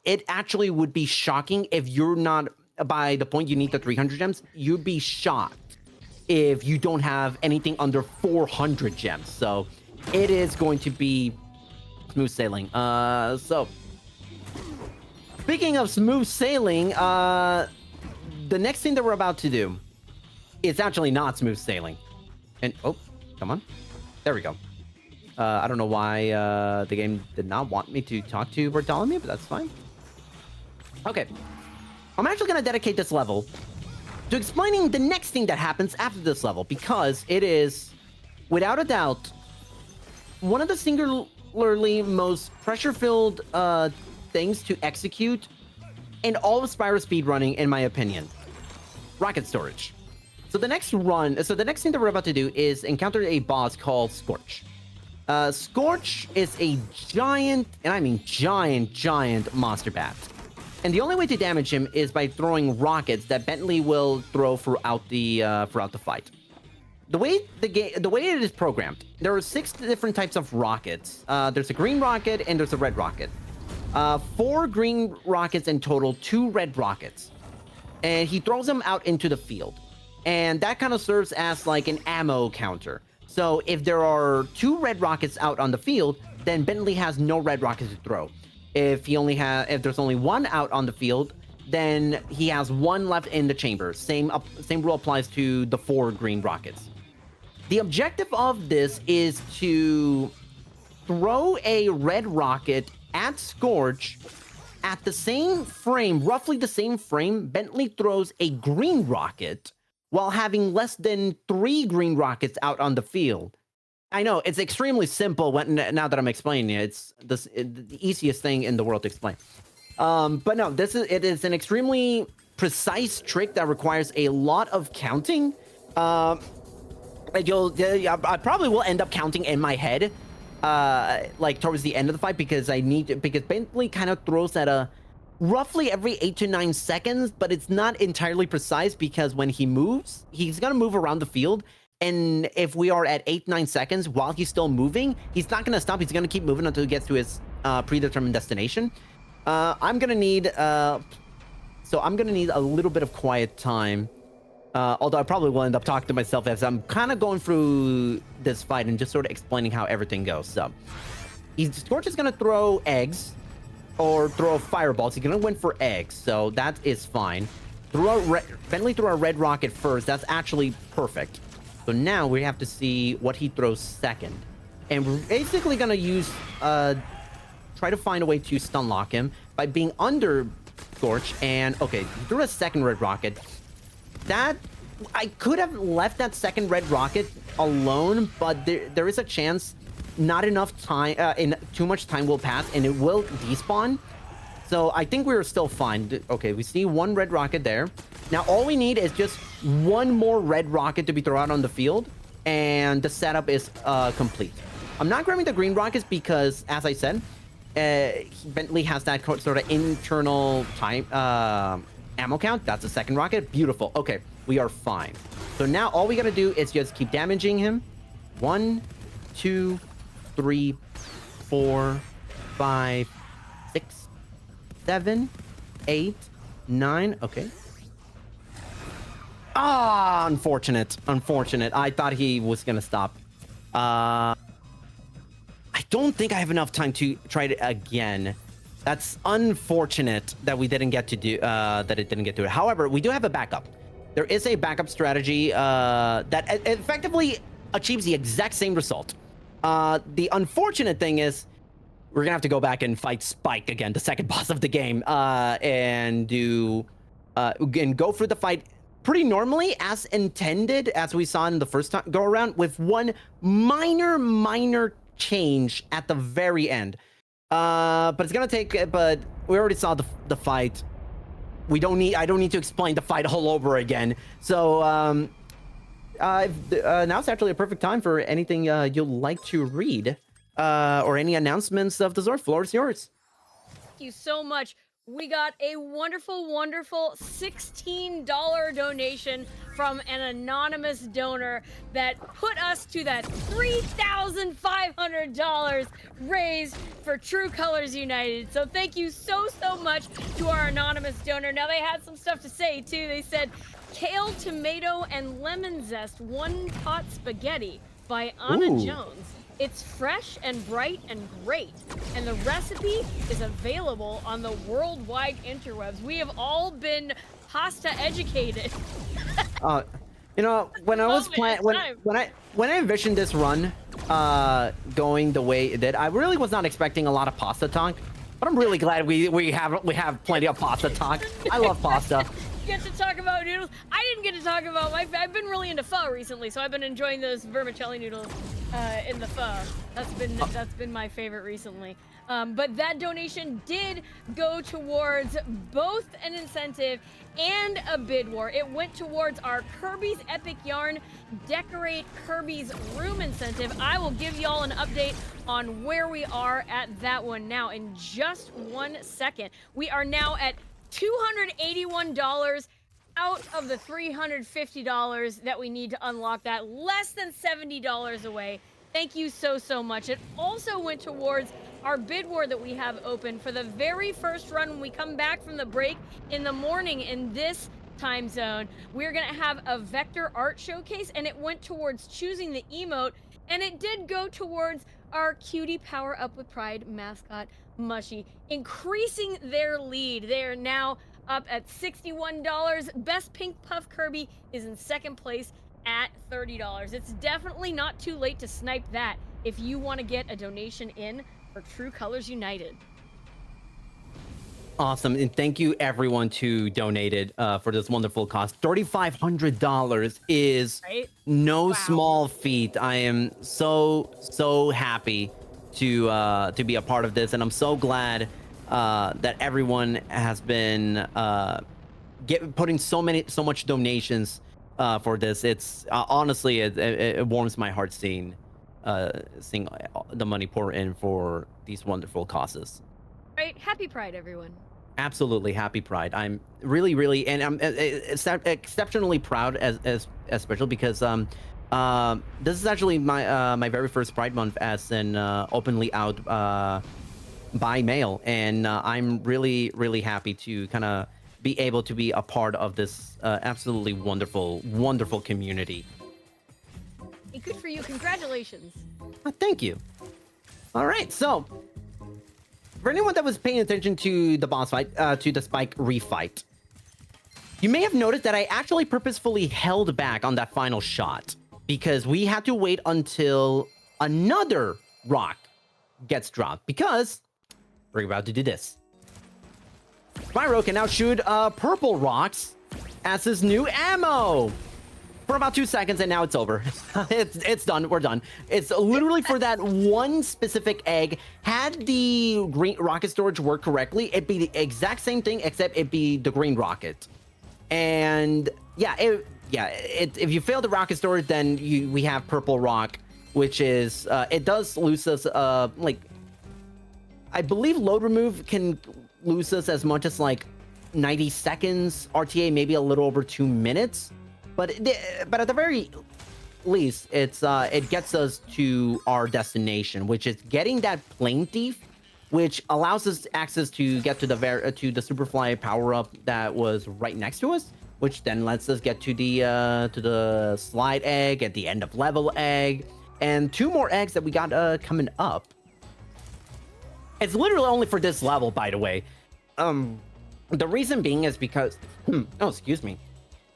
It actually would be shocking if you're not by the point you need the 300 gems. You'd be shocked if you don't have anything under 400 gems. So it is going to be smooth sailing. So. Speaking of smooth sailing, the next thing that we're about to do is actually not smooth sailing. And, oh, come on. There we go. I don't know why the game did not want me to talk to Bartholomew, but that's fine. Okay. I'm actually going to dedicate this level to explaining the next thing that happens after this level, because it is, without a doubt, one of the singularly most pressure-filled things to execute in all of Spyro speedrunning, in my opinion. Rocket storage. So the next thing that we're about to do is encounter a boss called Scorch. Scorch is a giant, and I mean giant monster bat. And the only way to damage him is by throwing rockets that Bentley will throw throughout the fight. The way it is programmed, there are 6 different types of rockets. There's a green rocket and there's a red rocket. 4 green rockets in total, 2 red rockets. And he throws them out into the field. And that kind of serves as like an ammo counter. So if there are 2 red rockets out on the field, then Bentley has no red rockets to throw. If there's only 1 out on the field, then he has 1 left in the chamber. Same rule applies to the 4 green rockets. The objective of this is to throw a red rocket at Scorch at the same frame, roughly the same frame, Bentley throws a green rocket while having less than 3 green rockets out on the field. I know, it's extremely simple now that I'm explaining it. It's the easiest thing in the world to explain. But no, it is an extremely precise trick that requires a lot of counting. I probably will end up counting in my head like towards the end of the fight because Bentley kind of throws at a roughly every 8 to 9 seconds, but it's not entirely precise because when he moves, he's gonna move around the field, and if we are at 8-9 seconds while he's still moving, he's not gonna stop. He's gonna keep moving until he gets to his predetermined destination. I'm gonna need a little bit of quiet time. Although I probably will end up talking to myself as I'm kind of going through this fight and just sort of explaining how everything goes. So, Scorch is going to throw eggs or throw fireballs. He's going to win for eggs, so that is fine. Bentley threw a red rocket first. That's actually perfect. So now we have to see what he throws second. And we're basically going to use, try to find a way to stun lock him by being under Scorch. And, okay, he threw a second red rocket. That I could have left that second red rocket alone, but there is a chance not enough time, too much time will pass and it will despawn. So I think we're still fine. Okay, we see 1 red rocket there. Now all we need is just 1 more red rocket to be thrown out on the field, and the setup is complete. I'm not grabbing the green rockets because, as I said, Bentley has that sort of internal time ammo count. That's the second rocket. Beautiful. Okay, we are fine. So now all we gotta do is just keep damaging him. 1, 2, 3, 4, 5, 6, 7, 8, 9. Okay. Ah, unfortunate. Unfortunate. I thought he was gonna stop. I don't think I have enough time to try it again. That's unfortunate that we didn't get to do that. It didn't get to it. However, we do have a backup. There is a backup strategy that effectively achieves the exact same result. The unfortunate thing is we're gonna have to go back and fight Spike again, the second boss of the game, and go through the fight pretty normally as intended, as we saw in the first time go around, with one minor change at the very end. But it's gonna take. But we already saw the fight. I don't need to explain the fight all over again. So now's actually a perfect time for anything you'd like to read, or any announcements of the Zord. Floor is yours. Thank you so much. We got a wonderful $16 donation from an anonymous donor that put us to that $3,500 raised for True Colors United. So thank you so much to our anonymous donor. Now, they had some stuff to say too. They said kale, tomato, and lemon zest one-pot spaghetti by Anna Ooh. Jones. It's fresh and bright and great, and the recipe is available on the worldwide interwebs. We have all been pasta educated. You know, when I was playing, when I envisioned this run going the way it did, I really was not expecting a lot of pasta talk, but I'm really glad we have plenty of pasta talk. I love pasta. Get to talk about noodles. I didn't get to talk about I've been really into pho recently, so I've been enjoying those vermicelli noodles in the pho. That's been my favorite recently. But that donation did go towards both an incentive and a bid war. It went towards our Kirby's Epic Yarn Decorate Kirby's Room incentive. I will give y'all an update on where we are at that one now in just 1 second. We are now at $281 out of the $350 that we need to unlock that. Less than $70 away. Thank you so much. It also went towards our bid war that we have open for the very first run when we come back from the break in the morning in this time zone. We're gonna have a vector art showcase, and it went towards choosing the emote, and it did go towards our Cutie Power Up with Pride mascot, Mushy, increasing their lead. They are now up at $61. Best Pink Puff Kirby is in second place at $30. It's definitely not too late to snipe that if you want to get a donation in for True Colors United. Awesome, and thank you everyone who donated for this wonderful cause. $3,500 is no small feat. I am so happy to be a part of this, and I'm so glad that everyone has been putting so much donations for this. It's honestly it warms my heart seeing the money pour in for these wonderful causes. Right, happy Pride, everyone. Absolutely happy Pride. I'm really, and I'm exceptionally proud as especially because this is actually my very first Pride month as an openly out by mail, and I'm really happy to kind of be able to be a part of this absolutely wonderful community. Hey, good for you. Congratulations. Thank you. All right, so for anyone that was paying attention to the boss fight, to the Spike refight, you may have noticed that I actually purposefully held back on that final shot because we had to wait until another rock gets dropped, because we're about to do this. Spyro can now shoot purple rocks as his new ammo for about 2 seconds, and now it's over. it's done. We're done. It's literally for that one specific egg. Had the green rocket storage work correctly, it'd be the exact same thing, except it'd be the green rocket. And yeah, if you fail the rocket storage, then we have purple rock, which is it does lose us like, I believe load remove can lose us as much as like 90 seconds RTA, maybe a little over 2 minutes. But at the very least, it gets us to our destination, which is getting that plane thief, which allows us access to get to the superfly power up that was right next to us, which then lets us get to the slide egg at the end of level egg, and 2 more eggs that we got coming up. It's literally only for this level, by the way. The reason being is because oh, excuse me.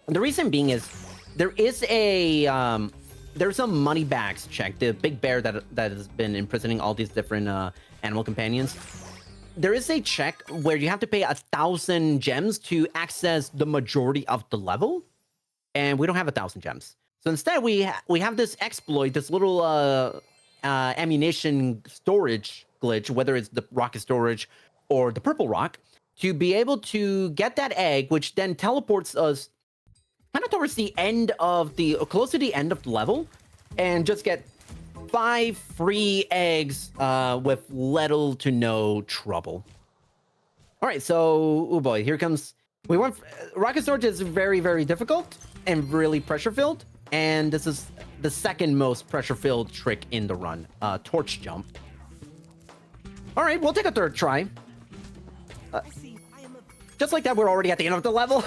The reason being is there is there's a money bags check, the big bear that has been imprisoning all these different animal companions. There is a check where you have to pay 1,000 gems to access the majority of the level, and we don't have 1,000 gems. So instead, we have this exploit, this little ammunition storage glitch, whether it's the rocket storage or the purple rock, to be able to get that egg, which then teleports us kind of towards the end of close to the end of the level, and just get 5 free eggs with little to no trouble. All right, so oh boy, here comes. Rocket storage is very, very difficult and really pressure filled, and this is the second most pressure filled trick in the run. Torch jump. All right, we'll take a third try. Just like that, we're already at the end of the level.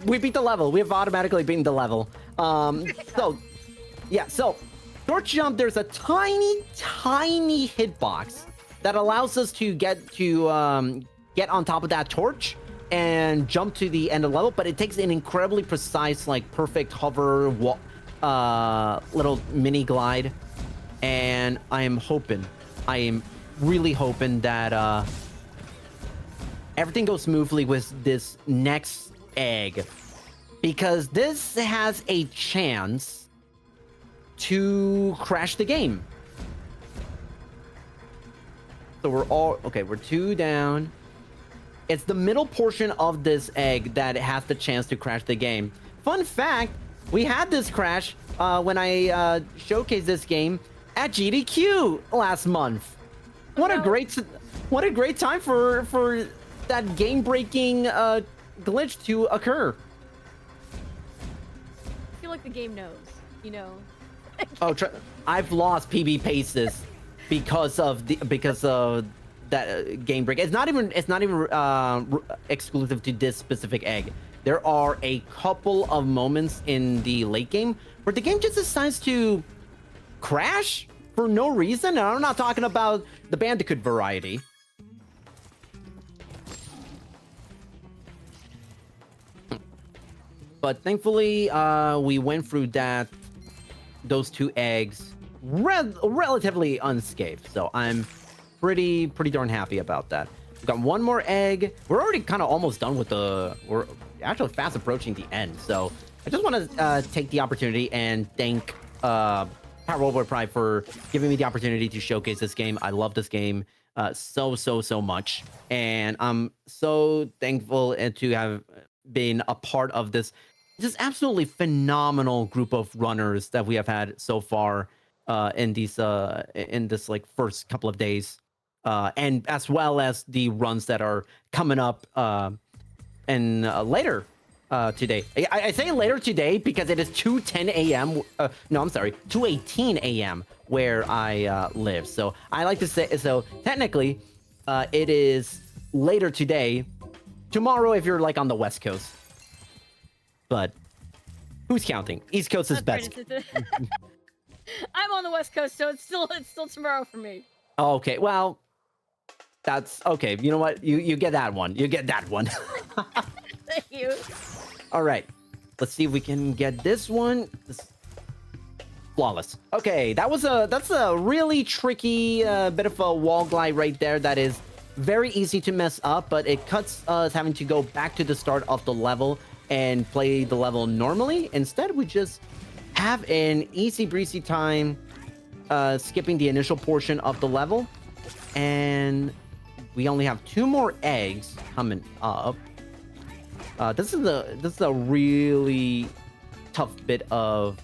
We beat the level. We have automatically beaten the level. So torch jump, there's a tiny hitbox that allows us to get on top of that torch and jump to the end of the level, but it takes an incredibly precise, like perfect hover little mini glide. And I am really hoping that everything goes smoothly with this next egg, because this has a chance to crash the game. So we're 2 down. It's the middle portion of this egg that has the chance to crash the game. Fun fact, we had this crash when I showcased this game at GDQ last month. What a great time for that game-breaking glitch to occur. I feel like the game knows, you know. I've lost PB paces because of that game break. It's not even exclusive to this specific egg. There are a couple of moments in the late game where the game just decides to crash for no reason. And I'm not talking about the Bandicoot variety. But thankfully, we went through those 2 eggs relatively unscathed. So I'm pretty darn happy about that. We've got 1 more egg. We're already kind of almost done with we're actually fast approaching the end. So I just want to take the opportunity and thank PUWP Pride for giving me the opportunity to showcase this game. I love this game so much. And I'm so thankful to have been a part of this absolutely phenomenal group of runners that we have had so far in this like first couple of days, and as well as the runs that are coming up and later today. I say later today because it is 2:10 a.m. No, I'm sorry, 2:18 a.m. where I live. So I like to say, so technically it is later today, tomorrow if you're like on the West Coast. But who's counting? East Coast is best. I'm on the West Coast, so it's still tomorrow for me. Okay, well, that's okay. You know what? You get that one. You get that one. Thank you. All right, let's see if we can get this one. Flawless. Okay, that's a really tricky bit of a wall glide right there. That is very easy to mess up, but it cuts us having to go back to the start of the level and play the level normally. Instead, we just have an easy breezy time skipping the initial portion of the level, and we only have 2 more eggs coming up. This is a really tough bit of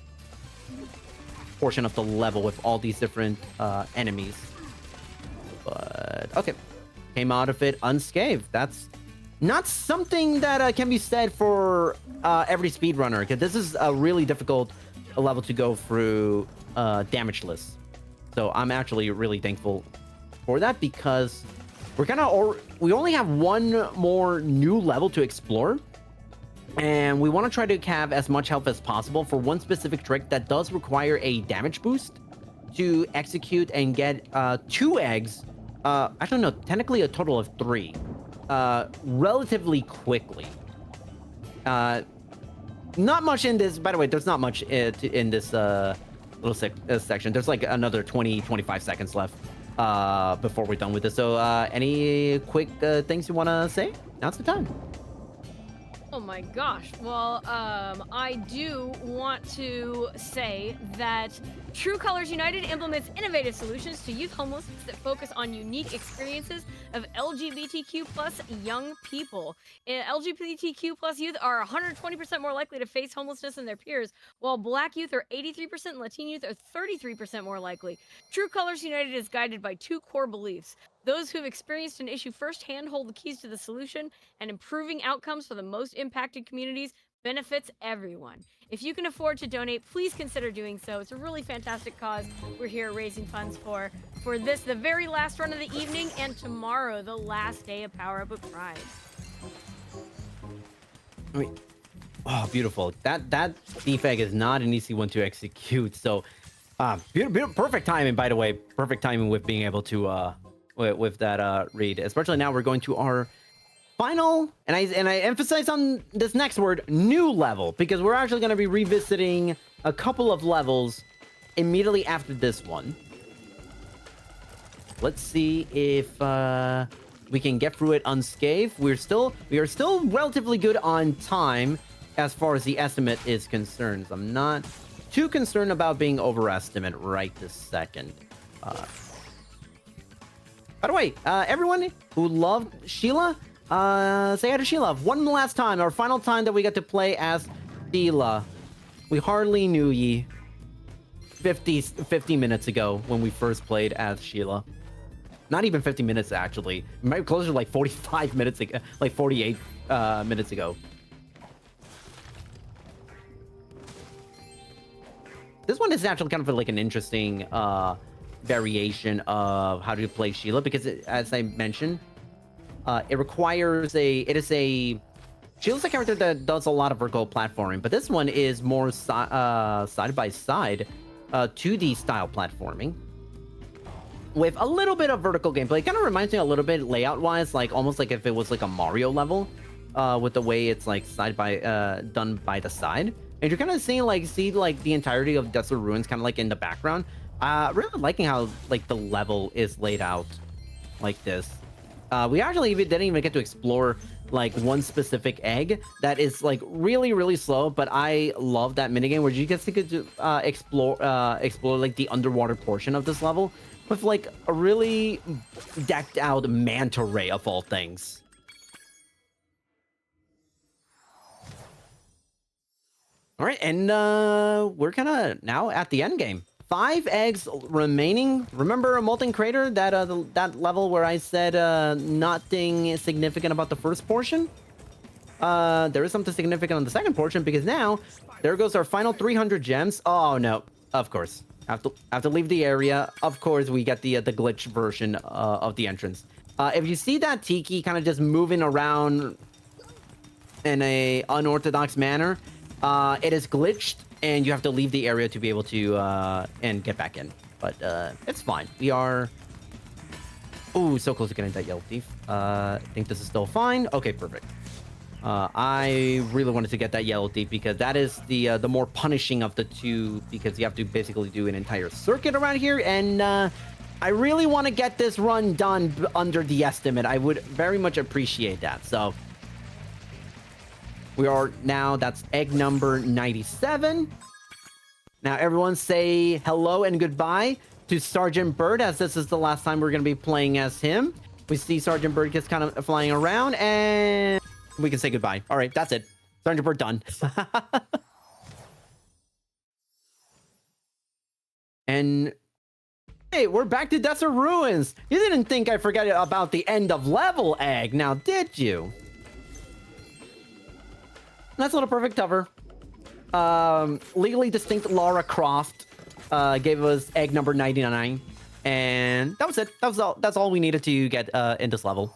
portion of the level with all these different enemies, but okay, came out of it unscathed. That's not something that can be said for every speedrunner, because this is a really difficult level to go through damageless. So I'm actually really thankful for that, because we only have one more new level to explore, and we want to try to have as much health as possible for one specific trick that does require a damage boost to execute and get 2 eggs. I don't know, technically a total of 3, relatively quickly. Not much in this, by the way. There's not much in this little section. There's like another 20-25 seconds left before we're done with this. So any quick things you want to say? Now's the time. Oh my gosh. Well, I do want to say that True Colors United implements innovative solutions to youth homelessness that focus on unique experiences of LGBTQ plus young people. LGBTQ plus youth are 120% more likely to face homelessness than their peers, while Black youth are 83% and Latino youth are 33% more likely. True Colors United is guided by 2 core beliefs. Those who have experienced an issue firsthand hold the keys to the solution, and improving outcomes for the most impacted communities benefits everyone. If you can afford to donate, please consider doing so. It's a really fantastic cause we're here raising funds for this, the very last run of the evening, and tomorrow, the last day of Power Up with Pride. I mean, oh, beautiful. That defect is not an easy one to execute. So, perfect timing, by the way. Perfect timing with being able to with that read. Especially now we're going to our final, and I emphasize on this next word, new level, because we're actually going to be revisiting a couple of levels immediately after this one. Let's see if we can get through it unscathed. We are still relatively good on time as far as the estimate is concerned. So I'm not too concerned about being overestimate right this second. By the way, everyone who loved Sheila, say hi to Sheila. One last time, our final time that we got to play as Sheila. We hardly knew ye 50 minutes ago when we first played as Sheila. Not even 50 minutes, actually. Maybe closer to like 45 minutes ago, like 48 minutes ago. This one is actually kind of like an interesting variation of how to play Sheila, because as I mentioned, it requires Sheila's a character that does a lot of vertical platforming, but this one is more side by side 2D style platforming with a little bit of vertical gameplay. It kind of reminds me a little bit layout wise, like almost like if it was like a Mario level, with the way it's like done by the side, and you're kind of see like the entirety of Desert Ruins kind of like in the background. Really liking how like the level is laid out like this. We actually didn't even get to explore like one specific egg that is like really slow, but I love that minigame where you get to explore like the underwater portion of this level with like a really decked out manta ray of all things. All right, and we're kind of now at the end game. 5 eggs remaining. Remember a molten crater, that level where I said nothing significant about the first portion? There is something significant on the second portion, because now there goes our final 300 gems. Oh no, of course. Have to leave the area. Of course, we get the glitch version of the entrance. If you see that Tiki kind of just moving around in a unorthodox manner, it is glitched, and you have to leave the area to be able to and get back in. But it's fine. We are so close to getting that yellow thief. I think this is still fine. Okay, perfect. I really wanted to get that yellow thief because that is the more punishing of the two, because you have to basically do an entire circuit around here, and I really want to get this run done under the estimate. I would very much appreciate that. So we are now, that's egg number 97. Now everyone say hello and goodbye to Sergeant Bird, as this is the last time we're going to be playing as him. We see Sergeant Bird gets kind of flying around, and we can say goodbye. All right, that's it. Sergeant Bird done. And hey, we're back to Desert Ruins. You didn't think I forgot about the end of level egg, now did you? That's a little perfect cover. Legally Distinct Lara Croft gave us egg number 99. And that was it. That's all we needed to get in this level.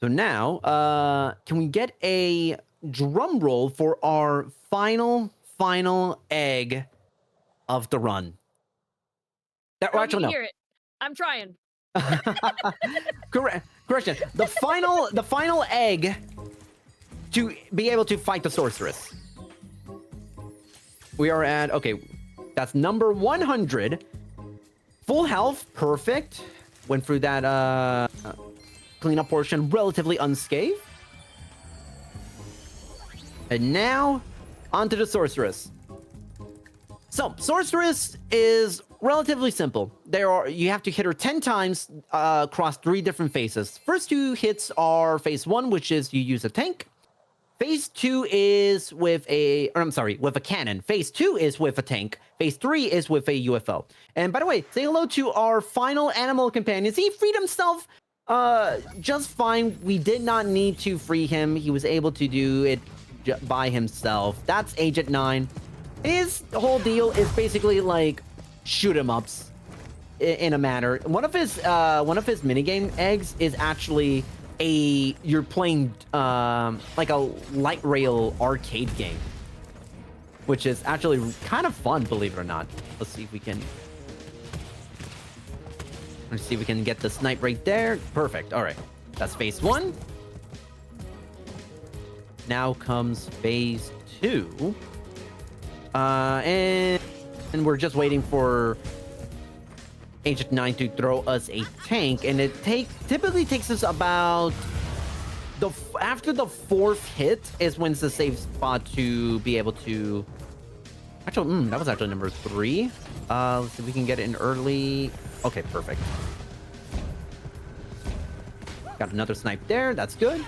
So now, can we get a drum roll for our final egg of the run? Actually, no. Hear it. I'm trying. Correction. The final egg to be able to fight the sorceress. We are at, okay, that's number 100. Full health, perfect. Went through that cleanup portion relatively unscathed. And now, onto the sorceress. So, sorceress is relatively simple. You have to hit her 10 times across 3 different phases. First 2 hits are phase 1, which is you use a tank. Phase 2 is with a cannon. Phase 2 is with a tank. Phase 3 is with a UFO. And by the way, say hello to our final animal companion. He freed himself just fine. We did not need to free him. He was able to do it by himself. That's Agent 9. His whole deal is basically like shoot 'em ups in a manner. One of his minigame eggs is actually you're playing like a light rail arcade game, which is actually kind of fun, believe it or not. Let's see if we can get the snipe right there. Perfect. All right, that's phase 1. Now comes phase 2. And we're just waiting for Agent 9 to throw us a tank, and it typically takes us about after the 4th hit is when it's a safe spot to be able to. Actually, that was actually number 3. Let's see if we can get it in early. Okay, perfect. Got another snipe there. That's good.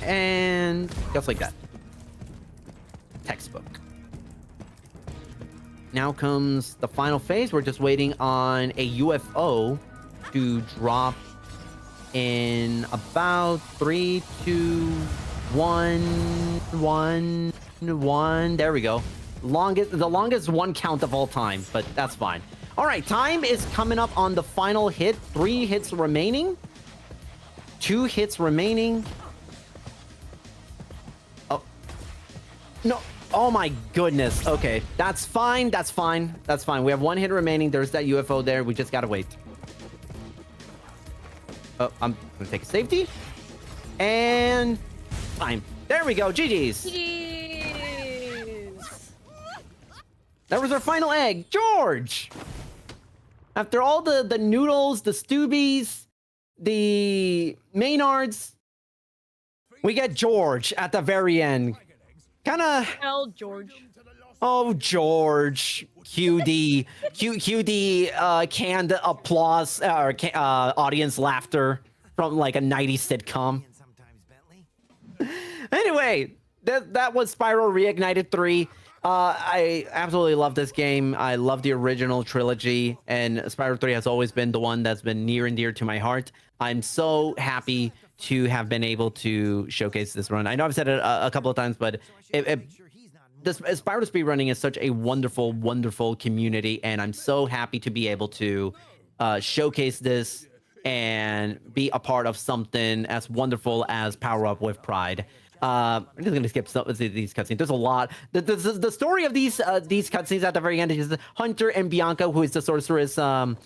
And just like that. Textbook. Now comes the final phase. We're just waiting on a UFO to drop in about 3, 2, 1. There we go. The longest one count of all time, but that's fine. All right, time is coming up on the final hit. 3 hits remaining. 2 hits remaining. Oh. No. Oh my goodness. Okay, that's fine. That's fine. That's fine. We have 1 hit remaining. There's that UFO there. We just gotta wait. Oh, I'm gonna take a safety. And fine. There we go. GG's. That was our final egg, George. After all the noodles, the Stoobies, the Maynards, we get George at the very end. Kind of. Hell, George. Oh, George. QD. QD canned applause or audience laughter from like a 90s sitcom. Anyway, that was Spyro Reignited 3. I absolutely love this game. I love the original trilogy, and Spyro 3 has always been the one that's been near and dear to my heart. I'm so happy to have been able to showcase this run. I know I've said it a couple of times, but this Spyro speedrunning is such a wonderful, wonderful community, and I'm so happy to be able to showcase this and be a part of something as wonderful as Power Up with Pride. I'm just gonna skip some of these cutscenes. There's a lot. The story of these cutscenes at the very end is Hunter and Bianca, who is the sorceress right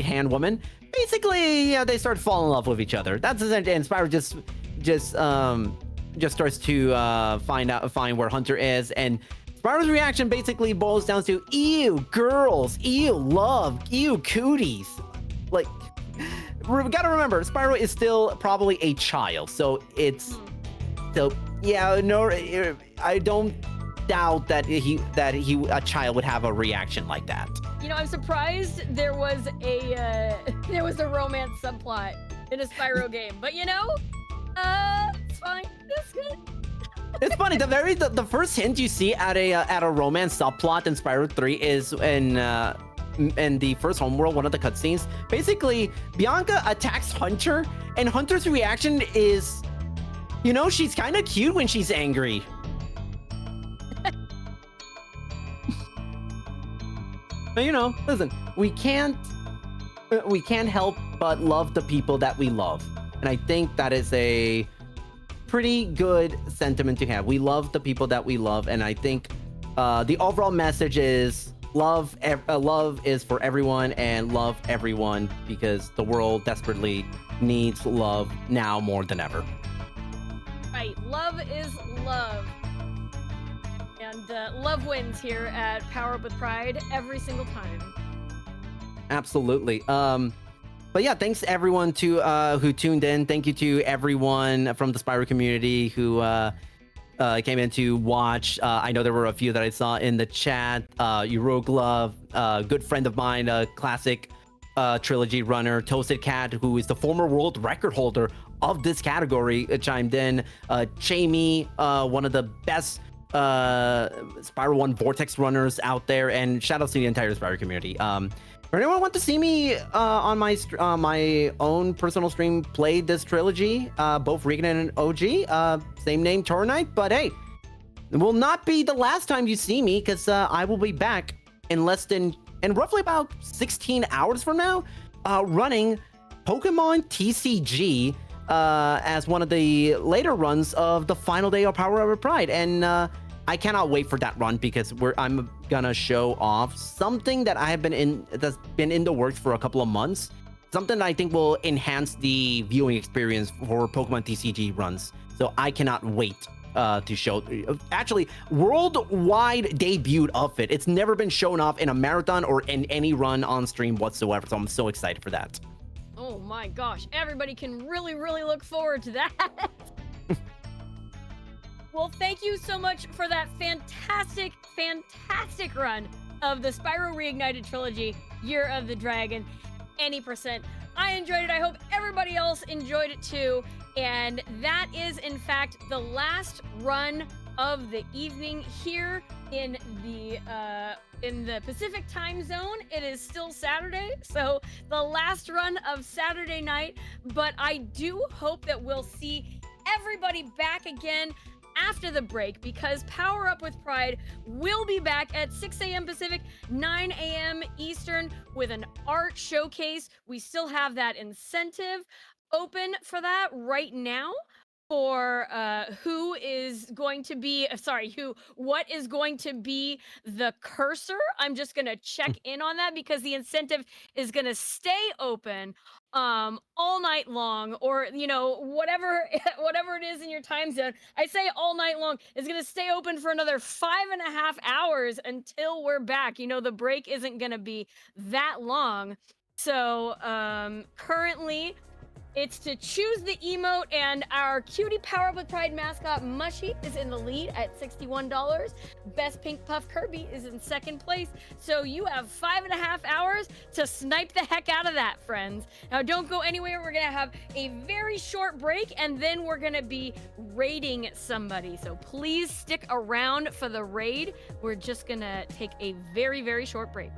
hand woman. Basically, yeah, they start falling in love with each other. That's essentially, and Spyro just starts to find where Hunter is, and Spyro's reaction basically boils down to ew girls, ew love, ew cooties. Like, we gotta remember, Spyro is still probably a child, so yeah, no, I don't doubt that a child would have a reaction like that. You know, I'm surprised there was a romance subplot in a Spyro game, but you know, it's fine. It's good. It's funny. The first hint you see at a romance subplot in Spyro 3 is first homeworld, one of the cutscenes, basically Bianca attacks Hunter, and Hunter's reaction is, you know, she's kind of cute when she's angry. But you know, listen, we can't help but love the people that we love, and I think that is a pretty good sentiment to have. We love the people that we love, and I think the overall message is love is for everyone, and love everyone, because the world desperately needs love now more than ever. Right, love is love. And love wins here at Power Up with Pride every single time. Absolutely. But yeah, thanks everyone who tuned in. Thank you to everyone from the Spyro community who came in to watch. I know there were a few that I saw in the chat. Euroglove, a good friend of mine, a classic Trilogy runner, Toasted Cat, who is the former world record holder of this category, chimed in. Jamie, one of the best Spyro 1 Vortex runners out there, and shout out to the entire Spyro community. For anyone want to see me on my own personal stream play this trilogy, both Reignited and OG, same name, Toronite, but hey, it will not be the last time you see me, because I will be back in roughly about 16 hours from now, running Pokemon TCG as one of the later runs of the final day of Power Up with Pride, and I cannot wait for that run, because I'm gonna show off something that that's been in the works for a couple of months, something that I think will enhance the viewing experience for Pokemon TCG runs. So I cannot wait to show, actually, worldwide debut of it. It's never been shown off in a marathon or in any run on stream whatsoever, so I'm so excited for that. Oh my gosh, everybody can really, really look forward to that. Well, thank you so much for that fantastic, fantastic run of the Spyro Reignited Trilogy, Year of the Dragon, any %. I enjoyed it. I hope everybody else enjoyed it too. And that is, in fact, the last run of the evening here in the Pacific time zone. It is still Saturday, so the last run of Saturday night. But I do hope that we'll see everybody back again after the break, because Power Up with Pride will be back at 6 a.m. Pacific, 9 a.m. Eastern with an art showcase. We still have that incentive open for that right now for what is going to be the cursor. I'm just gonna check in on that, because the incentive is gonna stay open all night long, or you know, whatever it is in your time zone. I say all night long is gonna stay open for another 5.5 hours until we're back. You know, the break isn't gonna be that long. So currently it's to choose the emote, and our Cutie Power Up with Pride mascot Mushy is in the lead at $61. Best Pink Puff Kirby is in second place. So you have 5.5 hours to snipe the heck out of that, friends. Now don't go anywhere. We're gonna have a very short break, and then we're gonna be raiding somebody. So please stick around for the raid. We're just gonna take a very, very short break.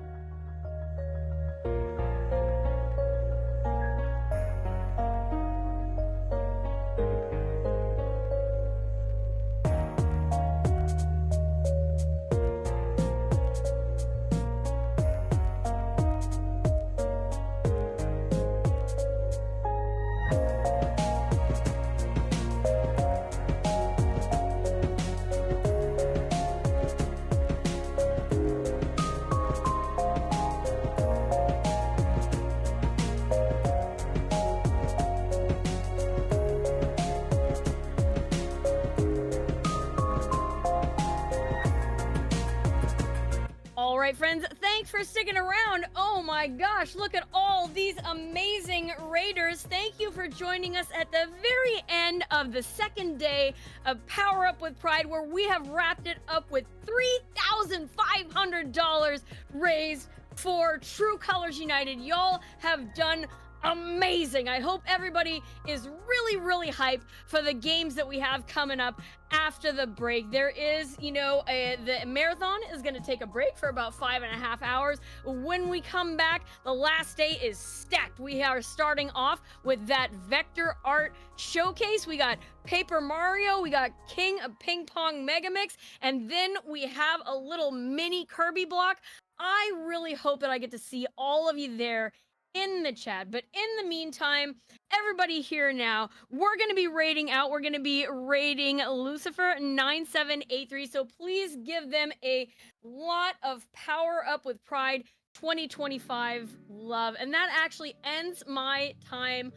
All right, friends, thanks for sticking around. Oh my gosh, look at all these amazing raiders. Thank you for joining us at the very end of the second day of Power Up with Pride, where we have wrapped it up with $3,500 raised for True Colors United. Y'all have done amazing. I hope everybody is really, really hyped for the games that we have coming up after the break. There is, the marathon is going to take a break for about 5.5 hours. When we come back, the last day is stacked. We are starting off with that vector art showcase. We got Paper Mario, we got King of Ping Pong Megamix, and then we have a little mini Kirby block. I really hope that I get to see all of you there in the chat. But in the meantime, everybody here now, we're going to be rating out. We're going to be rating Lucifer 9783. So please give them a lot of Power Up with Pride 2025 love. And that actually ends my time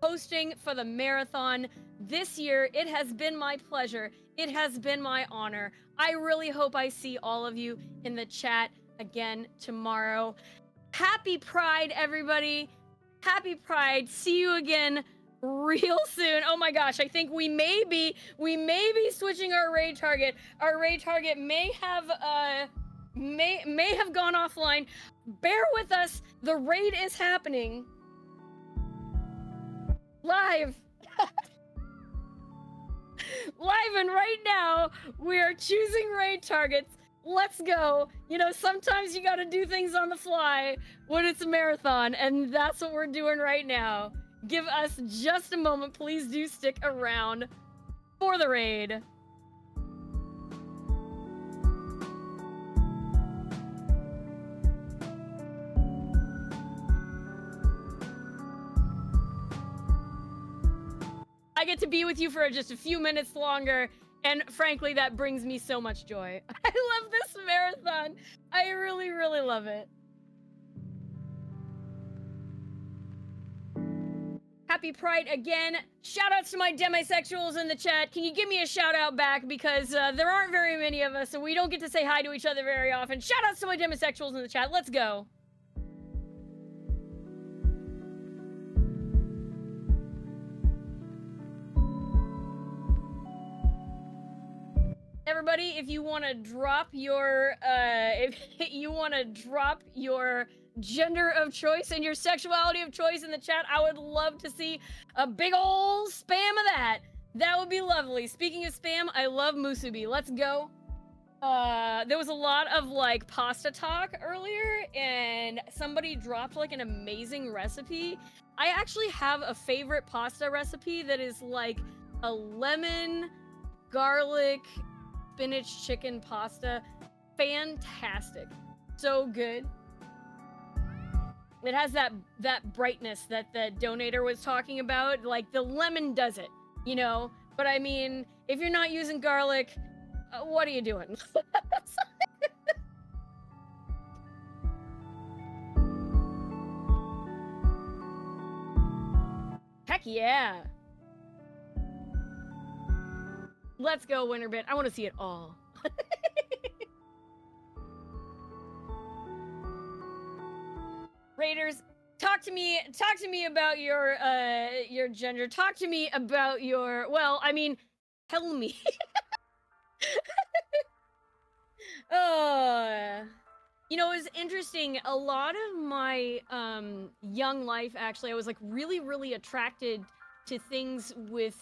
hosting for the marathon this year. It has been my pleasure. It has been my honor. I really hope I see all of you in the chat again tomorrow. Happy Pride, everybody. Happy Pride. See you again real soon. Oh my gosh, I think we may be switching our raid target. Our raid target may have gone offline. Bear with us. The raid is happening live. Live, and right now we are choosing raid targets. Let's go. Sometimes you gotta do things on the fly when it's a marathon, and that's what we're doing right now. Give us just a moment. Please do stick around for the raid. I get to be with you for just a few minutes longer, and frankly, that brings me so much joy. I love this marathon. I really, really love it. Happy Pride again. Shout outs to my demisexuals in the chat. Can you give me a shout out back? Because there aren't very many of us, so we don't get to say hi to each other very often. Shout outs to my demisexuals in the chat. Let's go. Everybody, if you want to drop your gender of choice and your sexuality of choice in the chat, I would love to see a big ol' spam of that. That would be lovely. Speaking of spam, I love musubi. Let's go. There was a lot of pasta talk earlier, and somebody dropped an amazing recipe. I actually have a favorite pasta recipe that is a lemon, garlic, spinach chicken pasta. Fantastic. So good. It has that brightness that the donator was talking about. The lemon does it, But I mean, if you're not using garlic, what are you doing? Heck yeah. Let's go, Winterbit. I want to see it all. Raiders, talk to me about your gender. Talk to me about your, tell me. It was interesting. A lot of my young life, actually, I was really, really attracted to things with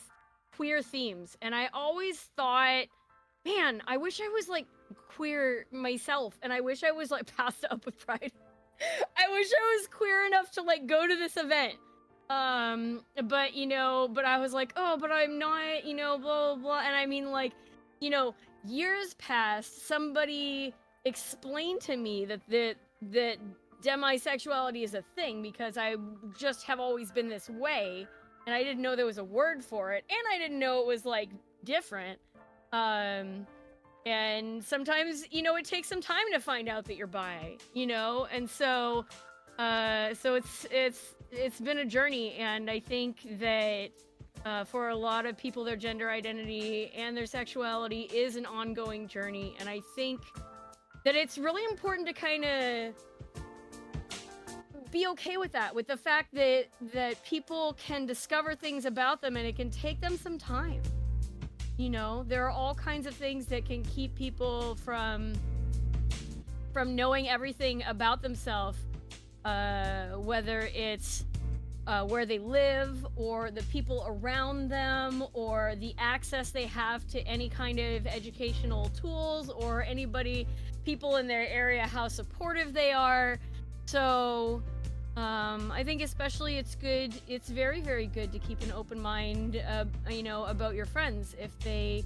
queer themes, and I always thought, man, I wish I was queer myself, and I wish I was passed up with pride. I wish I was queer enough to go to this event. But I was oh, but I'm not, blah, blah, blah. And I mean, years past, somebody explained to me that demisexuality is a thing, because I just have always been this way, and I didn't know there was a word for it, and I didn't know it was different. And sometimes, it takes some time to find out that you're bi, and so it's been a journey, and I think that for a lot of people, their gender identity and their sexuality is an ongoing journey, and I think that it's really important to kind of be okay with that, with the fact that people can discover things about them, and it can take them some time. There are all kinds of things that can keep people from knowing everything about themselves, whether it's where they live, or the people around them, or the access they have to any kind of educational tools, or people in their area, how supportive they are. So I think especially it's very, very good to keep an open mind, about your friends. If they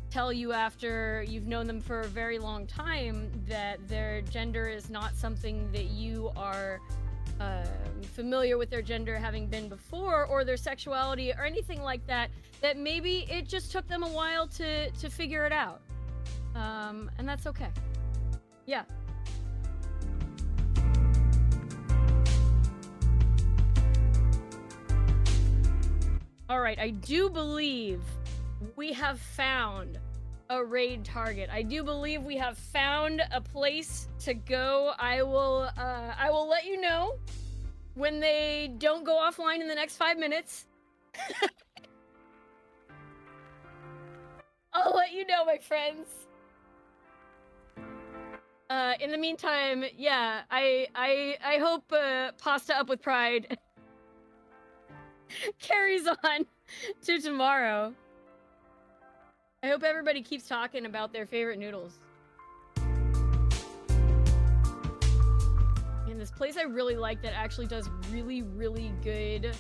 tell you after you've known them for a very long time that their gender is not something that you are familiar with their gender having been before, or their sexuality or anything like that, that maybe it just took them a while to figure it out. And that's okay. Yeah. All right, I do believe we have found a raid target. I do believe we have found a place to go. I will let you know when they don't go offline in the next 5 minutes. I'll let you know, my friends. In the meantime, yeah, I hope Pasta Up with Pride carries on to tomorrow. I hope everybody keeps talking about their favorite noodles. And this place I really like that actually does really, really good,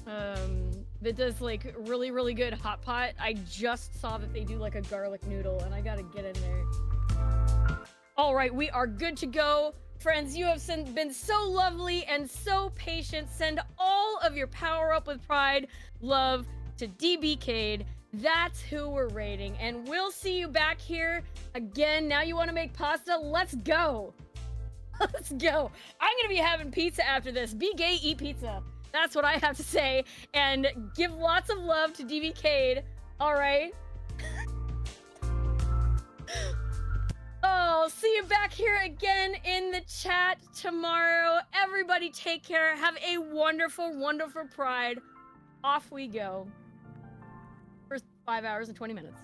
that does like really, really good hot pot. I just saw that they do like a garlic noodle, and I gotta get in there. All right, we are good to go. Friends, you have been so lovely and so patient. Send all of your Power Up with Pride love to DBK'd. That's who we're rating. And we'll see you back here again. Now you want to make pasta? Let's go. Let's go. I'm going to be having pizza after this. Be gay, eat pizza. That's what I have to say. And give lots of love to DBK'd. All right? Oh, see you back here again in the chat tomorrow. Everybody take care. Have a wonderful, wonderful Pride. Off we go for 5 hours and 20 minutes.